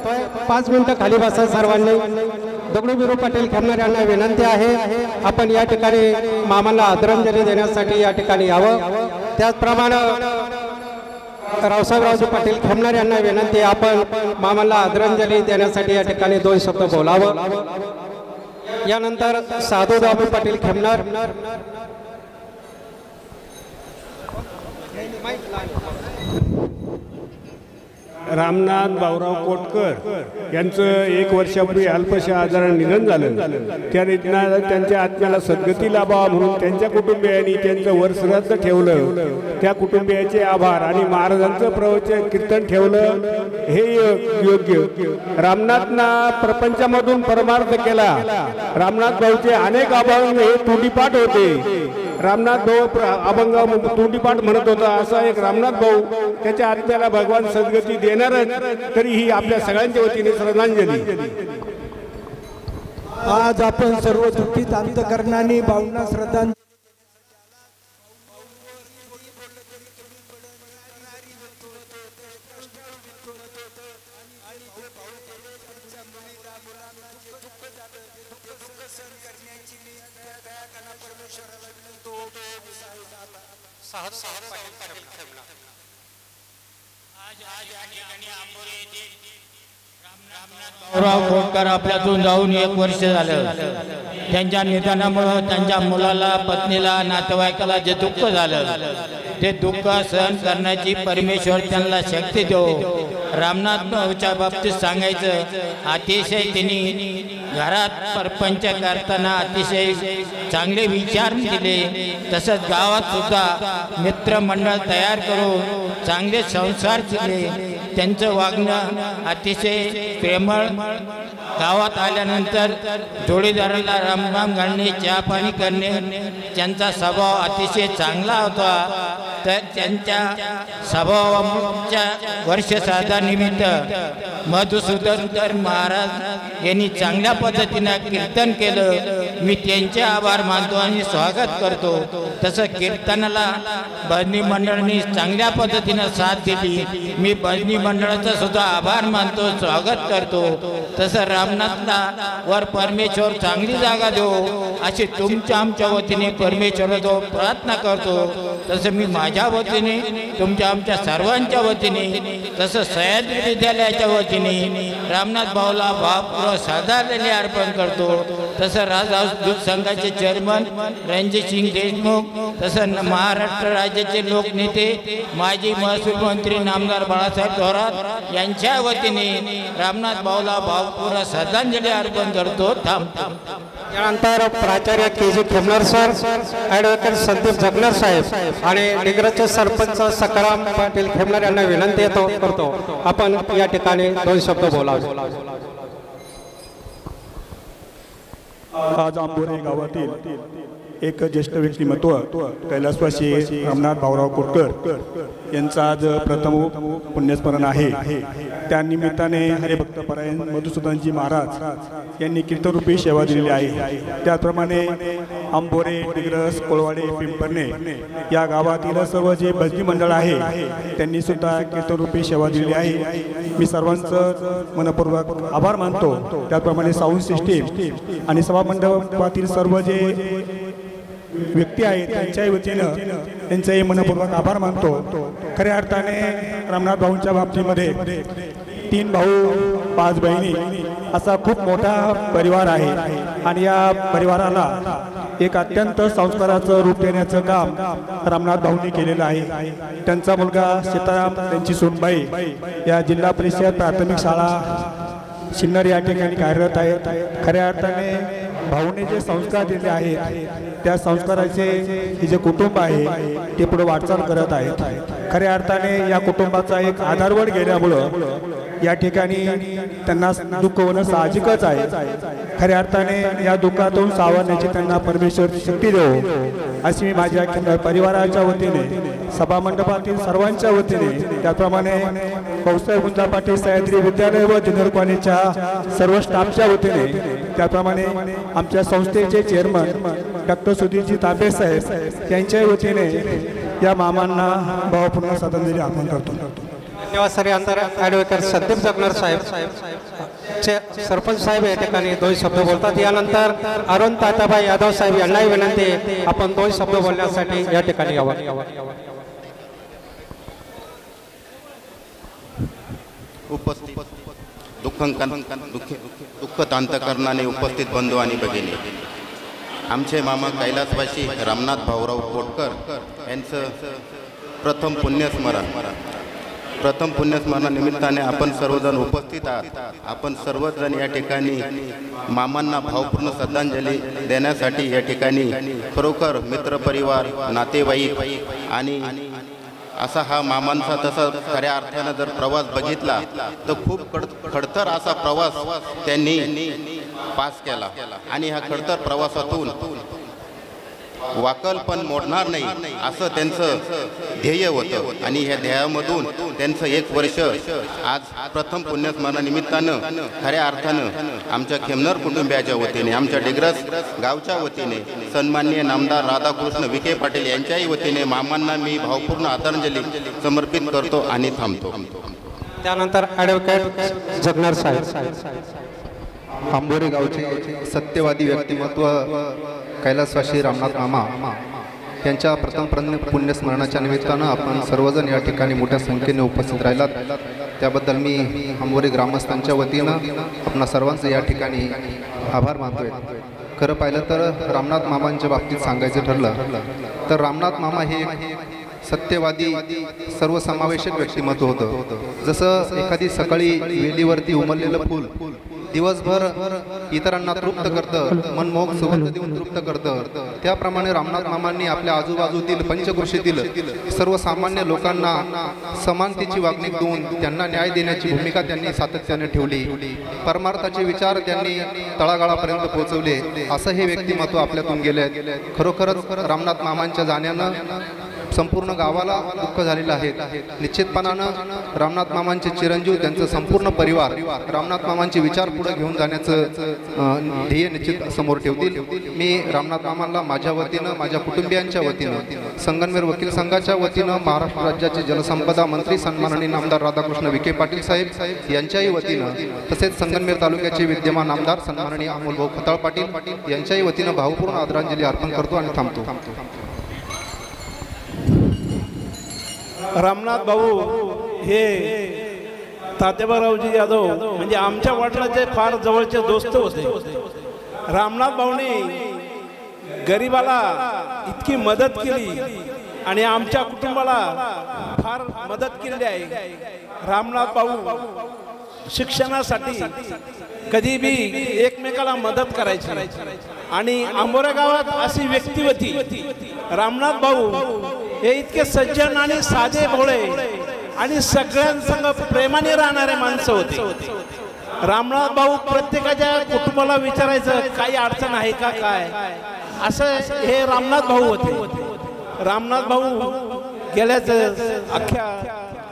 5 मिनिटं खाली बसा सर्वांनी दगडूबिरू पाटील खेमनार यांना विनंती आहे आपण या ठिकाणी मामाला आदरांजली देण्यासाठी या ठिकाणी यावं। त्याचप्रमाणे रावसाहेबरावजी पाटील खेमनार यांना विनंती आहे आपण मामाला आदरांजली देण्यासाठी या ठिकाणी 2 शब्द बोलावं। यानंतर साधूबाबू पाटील खेमनार रामनाथ भाऊराव कोटकर यांचं 1 वर्षापूर्वी अल्पशा आजाराने निधन झालं। त्या निधनाला त्यांच्या आत्म्याला सद्गती लाभावा म्हणून त्यांच्या कुटुंबियांनी त्यांचं वर्षश्राद्ध ठेवलं। त्या कुटुंबियाचे आभार आणि महाराजांचं प्रवचन कीर्तन ठेवलं हे योग्य। रामनाथना प्रपंचामधून परमार्थ केला। रामनाथ भाऊचे अनेक अभंग हे तोंडीपाठ होते। रामनाथ भाऊ अभंग तोंडीपाठ म्हणत होता। असा एक रामनाथ भाऊ त्याच्या आत्म्याला भगवान सद्गती देणारच, तरी ही आपल्या सगळ्यांच्या वतीने श्रद्धांजली। आज आपण सर्व दुःखित अंतकरणाने भावना श्रद्धांजली भाऊराव कोटकर आपल्यातून जाऊन 1 वर्ष झालं। त्यांच्या निधनामुळे त्यांच्या मुलाला, पत्नीला, नातेवाईकाला जे दुःख झालं ते दुःख सहन करण्याची परमेश्वर त्यांना शक्ती देव। रामनाथ भाऊच्या बाबतीत सांगायचं, अतिशय त्यांनी घरात परपंच करताना अतिशय चांगले विचार दिले। तसंच गावात सुद्धा मित्रमंडळ तयार करून चांगले संस्कार दिले। त्यांचं वागणं अतिशय प्रेमळ। गावात आल्यानंतर जोडीदाराला रामराम घालणे, चहा पाणी करणे, त्यांचा स्वभाव अतिशय चांगला होता। तर त्यांच्या स्वभावाच्या वर्षश्राद्धानिमित्त मधुसूदन महाराज यांनी चांगल्या पद्धतीने कीर्तन केलं। मी त्यांचे आभार मानतो आणि स्वागत करतो। तसं कीर्तनाला भजनी मंडळाने चांगल्या पद्धतीने साथ दिली। मी भजनी मंडळाचा सुद्धा आभार मानतो, स्वागत करतो। तसं रामनाथला वर परमेश्वर चांगली जागा देऊ अशी तुमच्या आमच्या वतीने परमेश्वराजवळ प्रार्थना करतो। तसं मी माझ्या वतीने, तुमच्या आमच्या सर्वांच्या वतीने, तसं सह्याद्री विद्यालयाच्या वतीने रामनाथ भाऊला भावपूर्वक श्रद्धांजली अर्पण करतो। तसं राजहंस दूध संघाचे चेअरमन रणजितसिंग देशमुख, तसं महाराष्ट्र राज्याचे लोकनेते माजी महसूल मंत्री नामदार बाळासाहेब थोरात यांच्या वतीने रामनाथ भाऊला भावपूर्वक श्रद्धांजली अर्पण करतो। थांबतो। यानंतर प्राचार्य KG. Khemnar sir, advocate Sandeep Jagnar साहेब आणि डिग्रजचे सरपंच सकाराम पाटील खेमनार यांना विनंती करतो आपण या ठिकाणी 2 शब्द बोलावे। आज आंबोरे गावातील एक ज्येष्ठ व्यक्तिमत्व कैलासवासी रामनाथ भाऊराव कोटकर यांचा आज प्रथम पुण्यस्मरण आहे। त्यानिमित्ताने हरिभक्तपरायण मधुसूदनजी महाराज यांनी कीर्तनरूपी सेवा दिलेली आहे। त्याचप्रमाणे आंबोरे, डिग्रस, कोळवाडे, पिंपरणे या गावातील सर्व जे भजनी मंडळ आहे त्यांनी सुद्धा कीर्तनरूपी सेवा दिलेली आहे। मी सर्वांचं मनपूर्वक आभार मानतो। त्याचप्रमाणे साऊंड सिस्टीम आणि सभामंडपातील सर्व जे व्यक्ती आहेत त्यांच्याही वतीनं त्यांचाही मनपूर्वक आभार मानतो। खऱ्या अर्थाने रामनाथ भाऊंच्या बाबतीमध्ये 3 भाऊ 5 बहिणी असा खूप मोठा परिवार आहे आणि या परिवाराला एक अत्यंत संस्काराचं रूप देण्याचं काम रामनाथ भाऊंनी केलेलं आहे। त्यांचा मुलगा सीताराम, त्यांची सूनबाई या जिल्हा परिषद प्राथमिक शाळा सिन्नर या ठिकाणी कार्यरत आहेत। खऱ्या अर्थाने भाऊने जे संस्कार दिले आहेत त्या संस्काराचे हे जे कुटुंब आहे ते पुढे वाटचाल करत आहेत। खऱ्या अर्थाने या कुटुंबाचा एक आधारवड गेल्यामुळं या ठिकाणी त्यांना दुःख होणं साहजिकच आहे। खऱ्या अर्थाने या दुःखातून सावरण्याची त्यांना परमेश्वर शक्ती देवो अशी मी माझ्या परिवाराच्या वतीने, सभामंडपातील सर्वांच्या वतीने, त्याप्रमाणे भाऊसाहेब गुंजा पाटील सह्याद्री विद्यालय व ज्युनियर कॉलेजच्या सर्व स्टाफच्या वतीने, त्याप्रमाणे आमच्या संस्थेचे चेअरमन डॉक्टर सुधीरजी तांबे साहेब यांच्या वतीने या मामांना भावपूर्ण श्रद्धांजली अर्पण करतो। निवासानंतर ॲडव्होकेट संदीप जगनार साहेब सरपंच साहेब या ठिकाणी 2 शब्द बोलतात. यानंतर अरुण ताताबाई यादव साहेब यांनाही विनंती आपण 2 शब्द बोलण्यासाठी या ठिकाणी यावं. उपस्थित दुःखतांत करणारे उपस्थित बंधू आणि भगिनी, आमचे मामा कैलासवासी रामनाथ भाऊराव कोटकर यांचं प्रथम पुण्यस्मरणानिमित्ताने आपण सर्वजण उपस्थित आहात. आपण सर्वजण या ठिकाणी मामांना भावपूर्ण श्रद्धांजली देण्यासाठी या ठिकाणी खरोखर मित्रपरिवार, नातेवाईक आणि असा हा मामांचा तसा खऱ्या अर्थानं जर प्रवास बघितला तर खूप खडतर असा प्रवास त्यांनी पास केला आणि ह्या खडतर प्रवासातून वाकल पण मोडणार नाही असं त्यांचं ध्येय होतं आणि ह्या ध्येयामधून त्यांचं 1 वर्ष आज प्रथम पुण्यस्मरणानिमित्तानं खऱ्या अर्थानं आमच्या खेमनर कुटुंबियाच्या वतीने, आमच्या डिग्रस गावच्या वतीने सन्माननीय नामदार राधाकृष्ण विखे पाटील यांच्याही वतीने मामांना मी भावपूर्ण आदरांजली समर्पित करतो आणि थांबतो. त्यानंतर ॲडव्होकेट जगनार साहेब. आंबोरे गावचे सत्यवादी व्यक्तिमत्व कैलासवासी रामनाथ मामा यांच्या प्रथम पुण्यस्मरणाच्या निमित्तानं आपण सर्वजण या ठिकाणी मोठ्या संख्येने उपस्थित राहिलात. त्याबद्दल मी आंबोरे ग्रामस्थांच्या वतीनं आपणा सर्वांचं या ठिकाणी आभार मानतोय. खरं पाहिलं तर रामनाथ मामांच्या बाबतीत सांगायचं ठरलं तर रामनाथ मामा हे सत्यवादी सर्वसमावेशक व्यक्तिमत्व होतं. जसं एखादी सकाळी वेलीवरती उमललेलं फूल दिवसभर इतरांना तृप्त करतं, मनमोहक सुगंध देऊन तृप्त करतं, त्याप्रमाणे रामनाथ मामांनी आपल्या आजूबाजूतील पंचकृषीतील सर्वसामान्य लोकांना समानतेची वागणूक देऊन त्यांना न्याय देण्याची भूमिका त्यांनी सातत्याने ठेवली. परमार्थाचे विचार त्यांनी तळागाळापर्यंत पोहोचवले. असं हे व्यक्तिमत्व आपल्यातून गेले. खरोखरच रामनाथ मामांच्या जाण्यानं संपूर्ण गावाला दुःख झालेलं आहे. निश्चितपणानं रामनाथ मामांचे चिरंजीव, त्यांचं संपूर्ण परिवार रामनाथ मामांचे विचार पुढे घेऊन जाण्याचं ध्येय निश्चित समोर ठेवतील. मी रामनाथ मामांना माझ्या वतीनं, माझ्या कुटुंबियांच्या वतीनं, संगमनेर वकील संघाच्या वतीनं, महाराष्ट्र राज्याचे जलसंपदा मंत्री सन्माननीय नामदार राधाकृष्ण विखे पाटील साहेब यांच्याही वतीनं, तसेच संगमनेर तालुक्याचे विद्यमान आमदार सन्माननीय अमोलभाऊ खताळ पाटील यांच्याही वतीनं भावपूर्ण आदरांजली अर्पण करतो आणि थांबतो. रामनाथ भाऊ हे तात्याबारावजी यादव म्हणजे आमच्या वडिलांचे फार जवळचे दोस्त होते. रामनाथ भाऊने गरिबाला इतकी मदत केली आणि आमच्या कुटुंबाला फार मदत केली आहे. रामनाथ भाऊ शिक्षणासाठी कधी बी एकमेकाला मदत करायची आणि आंबोरा गावात अशी व्यक्ती होती. रामनाथ भाऊ हे इतके सज्जन आणि साधे भोळे आणि सगळ्यांसंग प्रेमाने राहणारे माणसं होते. रामनाथ भाऊ प्रत्येकाच्या कुटुंबाला विचारायचं काही अडचण आहे का काय, असं हे रामनाथ भाऊ होते. रामनाथ भाऊ गेल्याच अख्ख्या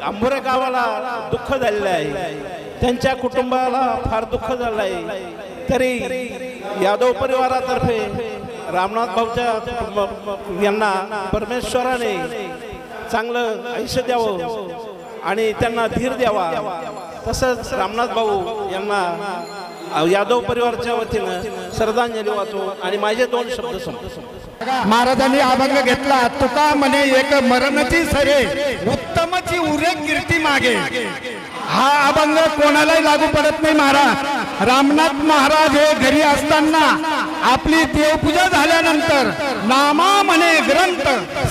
आंबोरे गावाला दुःख झालेलं आहे, त्यांच्या कुटुंबाला फार दुःख झालं आहे. तरी यादव परिवारातर्फे रामनाथ भाऊच्या यांना परमेश्वराने चांगलं आयुष्य द्यावं आणि त्यांना धीर द्यावा. तसंच रामनाथ भाऊ यांना यादव परिवाराच्या वतीनं श्रद्धांजली वाहतो आणि माझे 2 शब्द संपतो. महाराजांनी अभंग घेतला, तुका म्हणे एक मरणची सरे, उत्तमची उरे कीर्ती मागे. हा अभंग कोणालाही लागू पडत नाही महाराज. रामनाथ महाराज हे घरी असताना आपली देवपूजा झाल्यानंतर नामा म्हणे ग्रंथ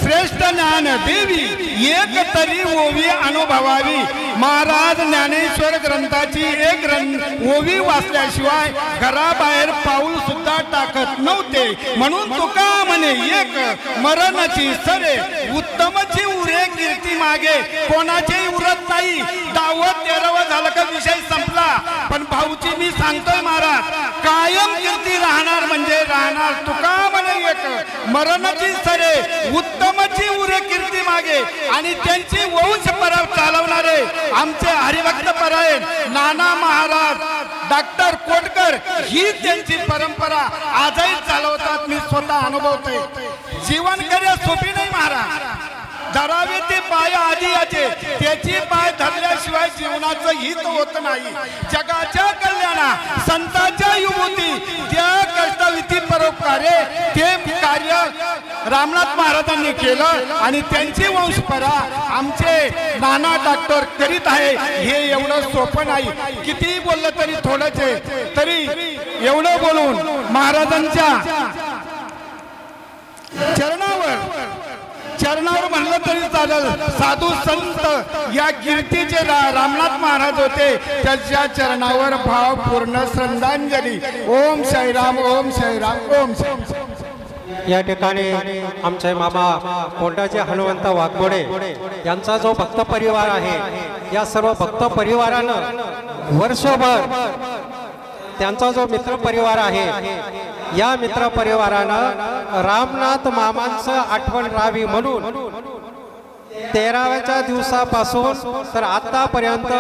श्रेष्ठ ज्ञान देवी एक तरी ओवी अनुभवावी. महाराज ज्ञानेश्वर ग्रंथाची एक ओवी वाचल्याशिवाय घराबाहेर पाऊल सुद्धा टाकत नव्हते. म्हणून तुका म्हणे एक मरणची सरे, उत्तमची उरे कीर्ती मागे. कोणाचेही उरत नाही. 10वं 13वं झालं का विषय संपला. पण भाऊची मी सांगतोय महाराज, कायम कीर्ती राहणार म्हणजे राहणार. तुका म्हणे एक मरणची सरे, उत्तमची उरे कीर्ती मागे. आणि त्यांची वंश परव चालवणारे आमचे हरिभक्त परायण नाना महाराज, डॉक्टर कोटकर, ही त्यांची परंपरा आजही चालवतात. मी स्वतः अनुभवतोय. जीवन कार्य सोपी नाही महाराज. धरावे ते पाय आधी याचे, त्याची पाय धरल्याशिवाय जीवनाचं हित होत नाही. जगाच्या कल्याणा संतांच्या युवती त्या कर्तव्याची परोपकारे ते कार्य रामनाथ महाराजांनी केलं आणि त्यांची वंशपरा आमचे नाना डॉक्टर करीत आहे. हे एवढं सोपं नाही. किती बोललं तरी थोडंच आहे. तरी एवढं बोलून महाराजांच्या चरणावर म्हणलं तरी चालेल. साधू संत या कीर्तीचे रामनाथ महाराज होते. त्याच्या चरणावर भावपूर्ण श्रद्धांजली. ओम साईराम, ओम साईराम, ओम साईराम. या ठिकाणी आमचे मामा कोंडाचे हनुमंत वाघमोडे यांचा जो भक्त परिवार आहे, या सर्व भक्त परिवारानं वर्षभर त्यांचा जो मित्र परिवार आहे, या मित्र परिवारानं रामनाथ मामांचं आठवण राहावी म्हणून 13व्या दिवसापासून तर आतापर्यंत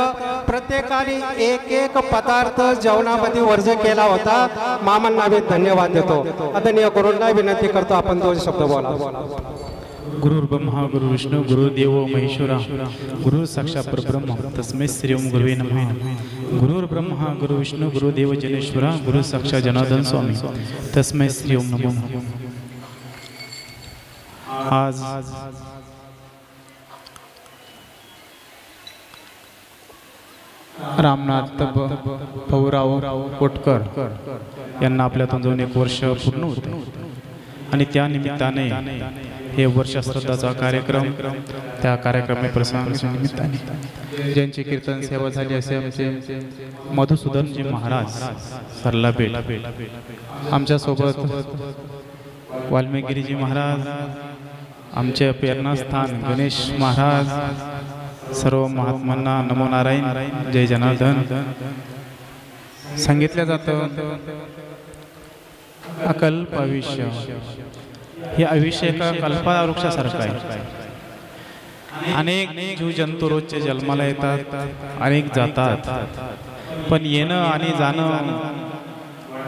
प्रत्येकाने एक एक पदार्थ जेवणामध्ये वर्ज केला होता. मामांना मी धन्यवाद देतो. आदरणीय गुरूंना विनंती करतो आपण 2 शब्द बोला. गुरुर् ब्रह्मा गुरु विष्णू गुरुदेव महेश्वरा गुरु साक्षात् परब्रह्म तस्मै श्री ओम गुरुवे नमः. गुरुर् ब्रह्मा गुरु विष्णू गुरुदेव जनेश्वरा गुरु साक्षात् जनार्दन स्वामी तस्मै श्री ओम नमः. आज रामनाथ भाऊराव कोटकर यांना आपल्यातून जाऊन 1 वर्ष पूर्ण होते आणि त्या निमित्ताने हे वर्ष श्रद्धाचा कार्यक्रम, त्या कार्यक्रम प्रसंगाच्या निमित्ताने ज्यांची कीर्तन सेवा झाली असे आमचे मधुसूदनजी महाराज सरलाबेट, आमच्यासोबत वाल्मिकीजी महाराज, आमचे प्रेरणास्थान गणेश महाराज, सर्व महात्मांना नमो नारायण, जय जनार्दन. सांगितलं जातं अकल्प आयुष्य हे आयुष्य एका कल्पवृक्षासारखं आहे. अनेक जीव जंतू रोजचे जन्माला येतात, अनेक जातात, पण येणं आणि जाणं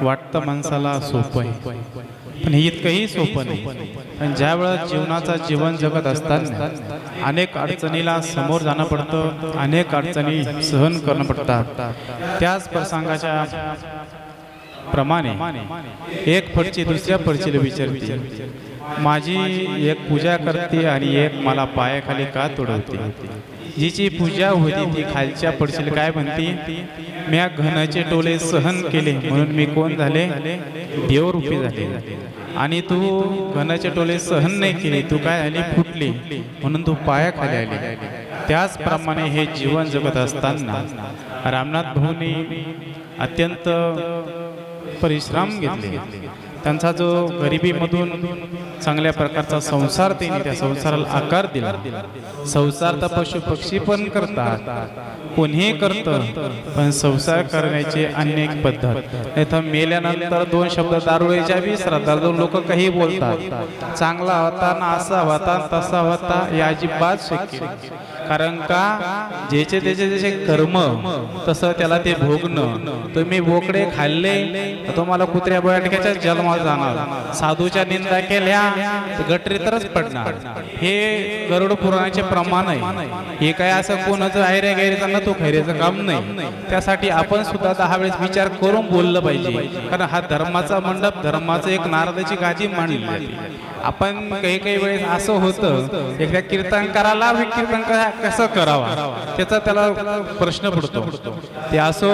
वाटतं माणसाला सोपं आहे, पण हे इतकंही सोपं नाही. पण ज्या वेळेस जीवनाचा जीवन जगत असताना अनेक अडचणीला समोर जाणं पडतं, अनेक अडचणी सहन करणं पडतात. त्याच प्रसंगाच्या प्रमाणे एक फडची दुसऱ्या फडचीला विचारते, माझी एक पूजा करते आणि एक मला पायाखाली का तोडवते. जिची पूजा होती ती खालच्या फडचीला काय म्हणते, म्या घनाचे टोले सहन केले म्हणून मी कोण झाले, देवरूपी झाले. आणि तू घनाचे टोले सहन नाही केले, तू काय झाली, फुटली म्हणून तू पायाखाली आली. त्याचप्रमाणे हे जीवन जगत असताना रामनाथ भाऊंनी अत्यंत परिश्रम घेतले. त्यांचा जो गरिबीमधून चांगल्या प्रकारचा संसार त्यांनी त्या संसाराला आकार दिला. संसार तर पशु पक्षी पण करतात, कोणीही करतं, पण संसार करण्याची अनेक पद्धत. इथं मेल्यानंतर 2 शब्द दारुळेच्या बी श्रद्धाळू लोक काही बोलतात, चांगला होता ना असा होता तसा होता, हे अजिबात शक्य नाही. कारण का ज्याचे त्याचे कर्म तसं त्याला ते भोगणं. तुम्ही बोकडे खाल्ले तर तुम्हाला कुत्र्या बैठक्याच्या जन्मात जाणार, साधूच्या निंदा केल्या तर गटरीतच पडणार. हे गरुड पुराणाचे प्रमाण आहे. हे काय असं कोणाचं ऐऱ्या गैरेचं तो खैरेचं काम नाही. त्यासाठी आपण सुद्धा 10 वेळेस विचार करून बोललं पाहिजे. कारण हा धर्माचा मंडप, धर्माचं एक नारदाची गाजी मांडली. आपण काही वेळेस असं होतं, एकदा कीर्तनकाराला कीर्तन कसं करावा त्याचा त्याला प्रश्न पडतो. ते असो,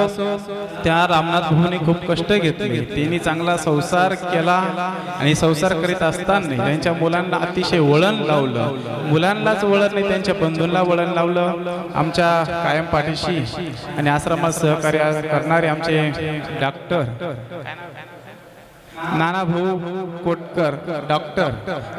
त्या रामनाथ भाऊंनी खूप कष्ट घेतले, त्यांनी चांगला संसार केला आणि संसार करीत असताना त्यांच्या मुलांना अतिशय वळण लावलं. मुलांनाच वळण नाही, त्यांच्या बंधूंना वळण लावलं. आमच्या कायम पाठीशी आणि आश्रमात सहकार्य करणारे आमचे डॉक्टर नाना भाऊ कोटकर डॉक्टर,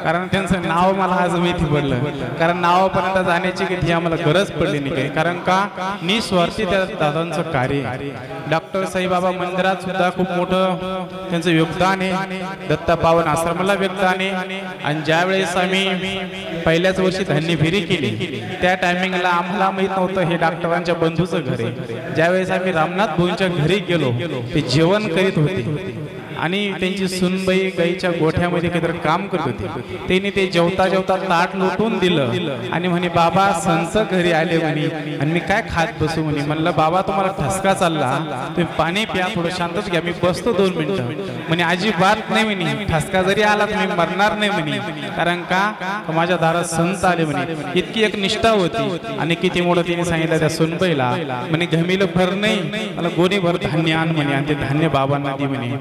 कारण त्यांचं नाव मला आज माहिती पडलं. कारण नावापर्यंत जाण्याची कधी आम्हाला गरज पडली नाही, कारण का निस्वार्थी त्या दादांचं कार्य. डॉक्टर साईबाबा मंदिरात सुद्धा खूप मोठं त्यांचं योगदान आहे, दत्ता पावन आश्रमाला योगदान आहे. आणि ज्यावेळेस आम्ही पहिल्याच वर्षी धान्य फेरी केली त्या टायमिंगला आम्हाला माहित नव्हतं हे डॉक्टरांच्या बंधूचं घर आहे. ज्यावेळेस आम्ही रामनाथ भाऊंच्या घरी गेलो, ते जेवण करीत होते. आणि त्यांची सुनबाई गाईच्या गोठ्यामध्ये काहीतरी काम करत होती. त्यांनी ते जेवता जेवता ताट लुटून दिलं आणि म्हणे बाबा संत घरी आले म्हणे आणि मी काय खात बसू म्हणे. म्हणलं बाबा तुम्हाला ठसका चालला, तुम्ही पाणी प्या, थोडं शांतच घ्या, मी बसतो 2 मिनिटं. म्हणे अजिबात नाही म्हणे, ठसका जरी आला तुम्ही मरणार नाही म्हणे, कारण का माझ्या दारात संत आले म्हणे. इतकी एक निष्ठा होती. आणि किती मोठं तिने सांगितलं त्या सुनबाईला, म्हणे घमील भर नाही मला गोणी भर धान्य आण म्हणे आणि ते धान्य बाबांना दे म्हणे.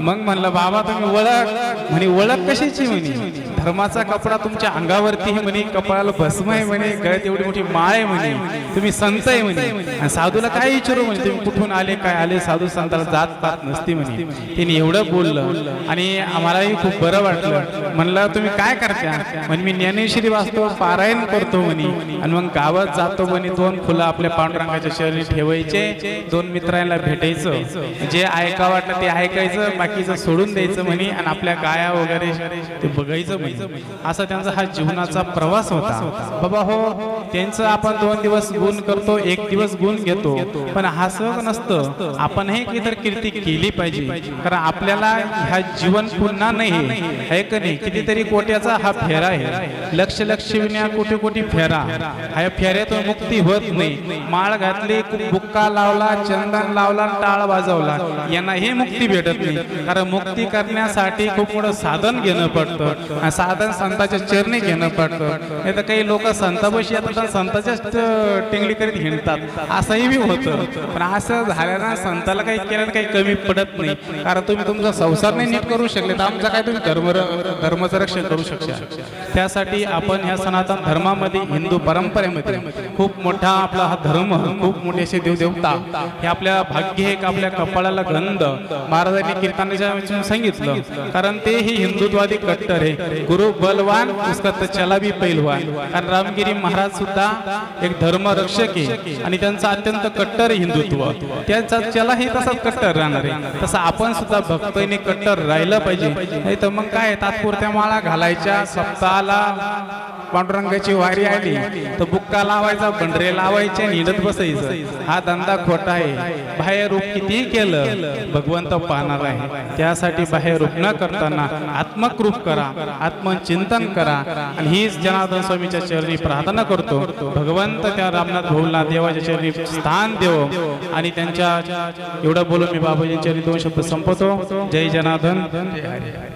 मग म्हणलं बाबा तुम्ही ओळख म्हणे. ओळख कशाची म्हणे, धर्माचा कपडा तुमच्या अंगावरती म्हणे, कपाळाला भस्म आहे म्हणे, गळ्यात एवढी मोठी माळ आहे म्हणे, तुम्ही संत आहे म्हणे. आणि साधूला काय विचारू म्हणे, तुम्ही कुठून आले काय आले, साधू संताला जात पात नसती म्हणे. तिने एवढं बोललं आणि आम्हालाही खूप बरं वाटलं. म्हणलं तुम्ही काय करता म्हणे, मी ज्ञानेश्वरी वाचतो, पारायण करतो म्हणे आणि मग गावात जातो म्हणे. 2 फुलं आपल्या पांडुरंगाच्या शरीरी ठेवायचे, 2 मित्रांना भेटायचं, जे ऐका वाटलं ते ऐकायचं, बाकीचं सोडून द्यायचं म्हणे आणि आपल्या गाया वगैरे ते बघायचं म्हणे. असा त्यांचा हा जीवनाचा प्रवास होता. बाबा हो, त्यांचं आपण 2 दिवस गुण करतो, 1 दिवस गुण घेतो, पण असं नसतं. आपण हे काहीतरी कीर्ती केली पाहिजे, कारण आपल्याला ह्या जीवन पुन्हा नाही आहे का नाही. कितीतरी कोट्याचा हा फेरा आहे, लक्ष विना कोटी कोटी फेरा. ह्या फेऱ्यातून मुक्ती होत नाही. माळ घातली, बुक्का लावला, चंदन लावला, टाळ वाजवला, यांना हे मुक्ती भेटत नाही. कारण मुक्ती करण्यासाठी खूप मोठं साधन घेणं पडतं, साधन संतांच्या चरणी घेणं पडतं. नाही तर काही लोक संतापाशी येतात, संताच्याच टिंगली करीत हिंडतात, असंही बी होतं. पण असं झाल्यानं संताला काही केलं काही कमी पडत नाही. कारण तुम्ही तुमचा संसार नाही नीट करू शकले तर आमचा काय तुम्ही धर्माचं रक्षण करू शकता. त्यासाठी आपण ह्या सनातन धर्मामध्ये, हिंदू परंपरेमध्ये खूप मोठा आपला हा धर्म, खूप मोठे असे देवदेवता, हे आपल्या भाग्य एक आपल्या कपाळाला गंध महाराजांनी कीर्तनाच्या सांगितलं. कारण ते ही हिंदुत्वादी कट्टर आहे. गुरु बलवान उसका तो चला भी पैलवान. कारण रामगिरी महाराज सुद्धा एक धर्मरक्षक आहे आणि त्यांचा अत्यंत कट्टर हिंदुत्व, त्यांचा चलाही तसाच कट्टर राहणार आहे. तसं आपण सुद्धा भक्तांनी कट्टर राहिलं पाहिजे. नाही तर मग काय, तात्पुरत्या माळा घालायच्या, सप्ताहाला पांडुरंगाची वारी आली तर बुक्का लावायचा, बंडरे लावायचे, निडत बसायचं. हा धंदा खोटा आहे. बाह्य रूप किती केलं भगवंत पाहणार आहे. त्यासाठी बाह्य रूप न करताना आत्मक रूप करा, आत्मचिंतन करा. आणि हीच जनार्दन स्वामीच्या चरणी प्रार्थना करतो. भगवंत त्या रामनाथ भाऊला देवाच्या चरणी स्थान देव. आणि त्यांच्या एवढं बोलून मी बाबाजींच्या चरणी 2 शब्द संपवतो. जय जनार्दन, जय हरी.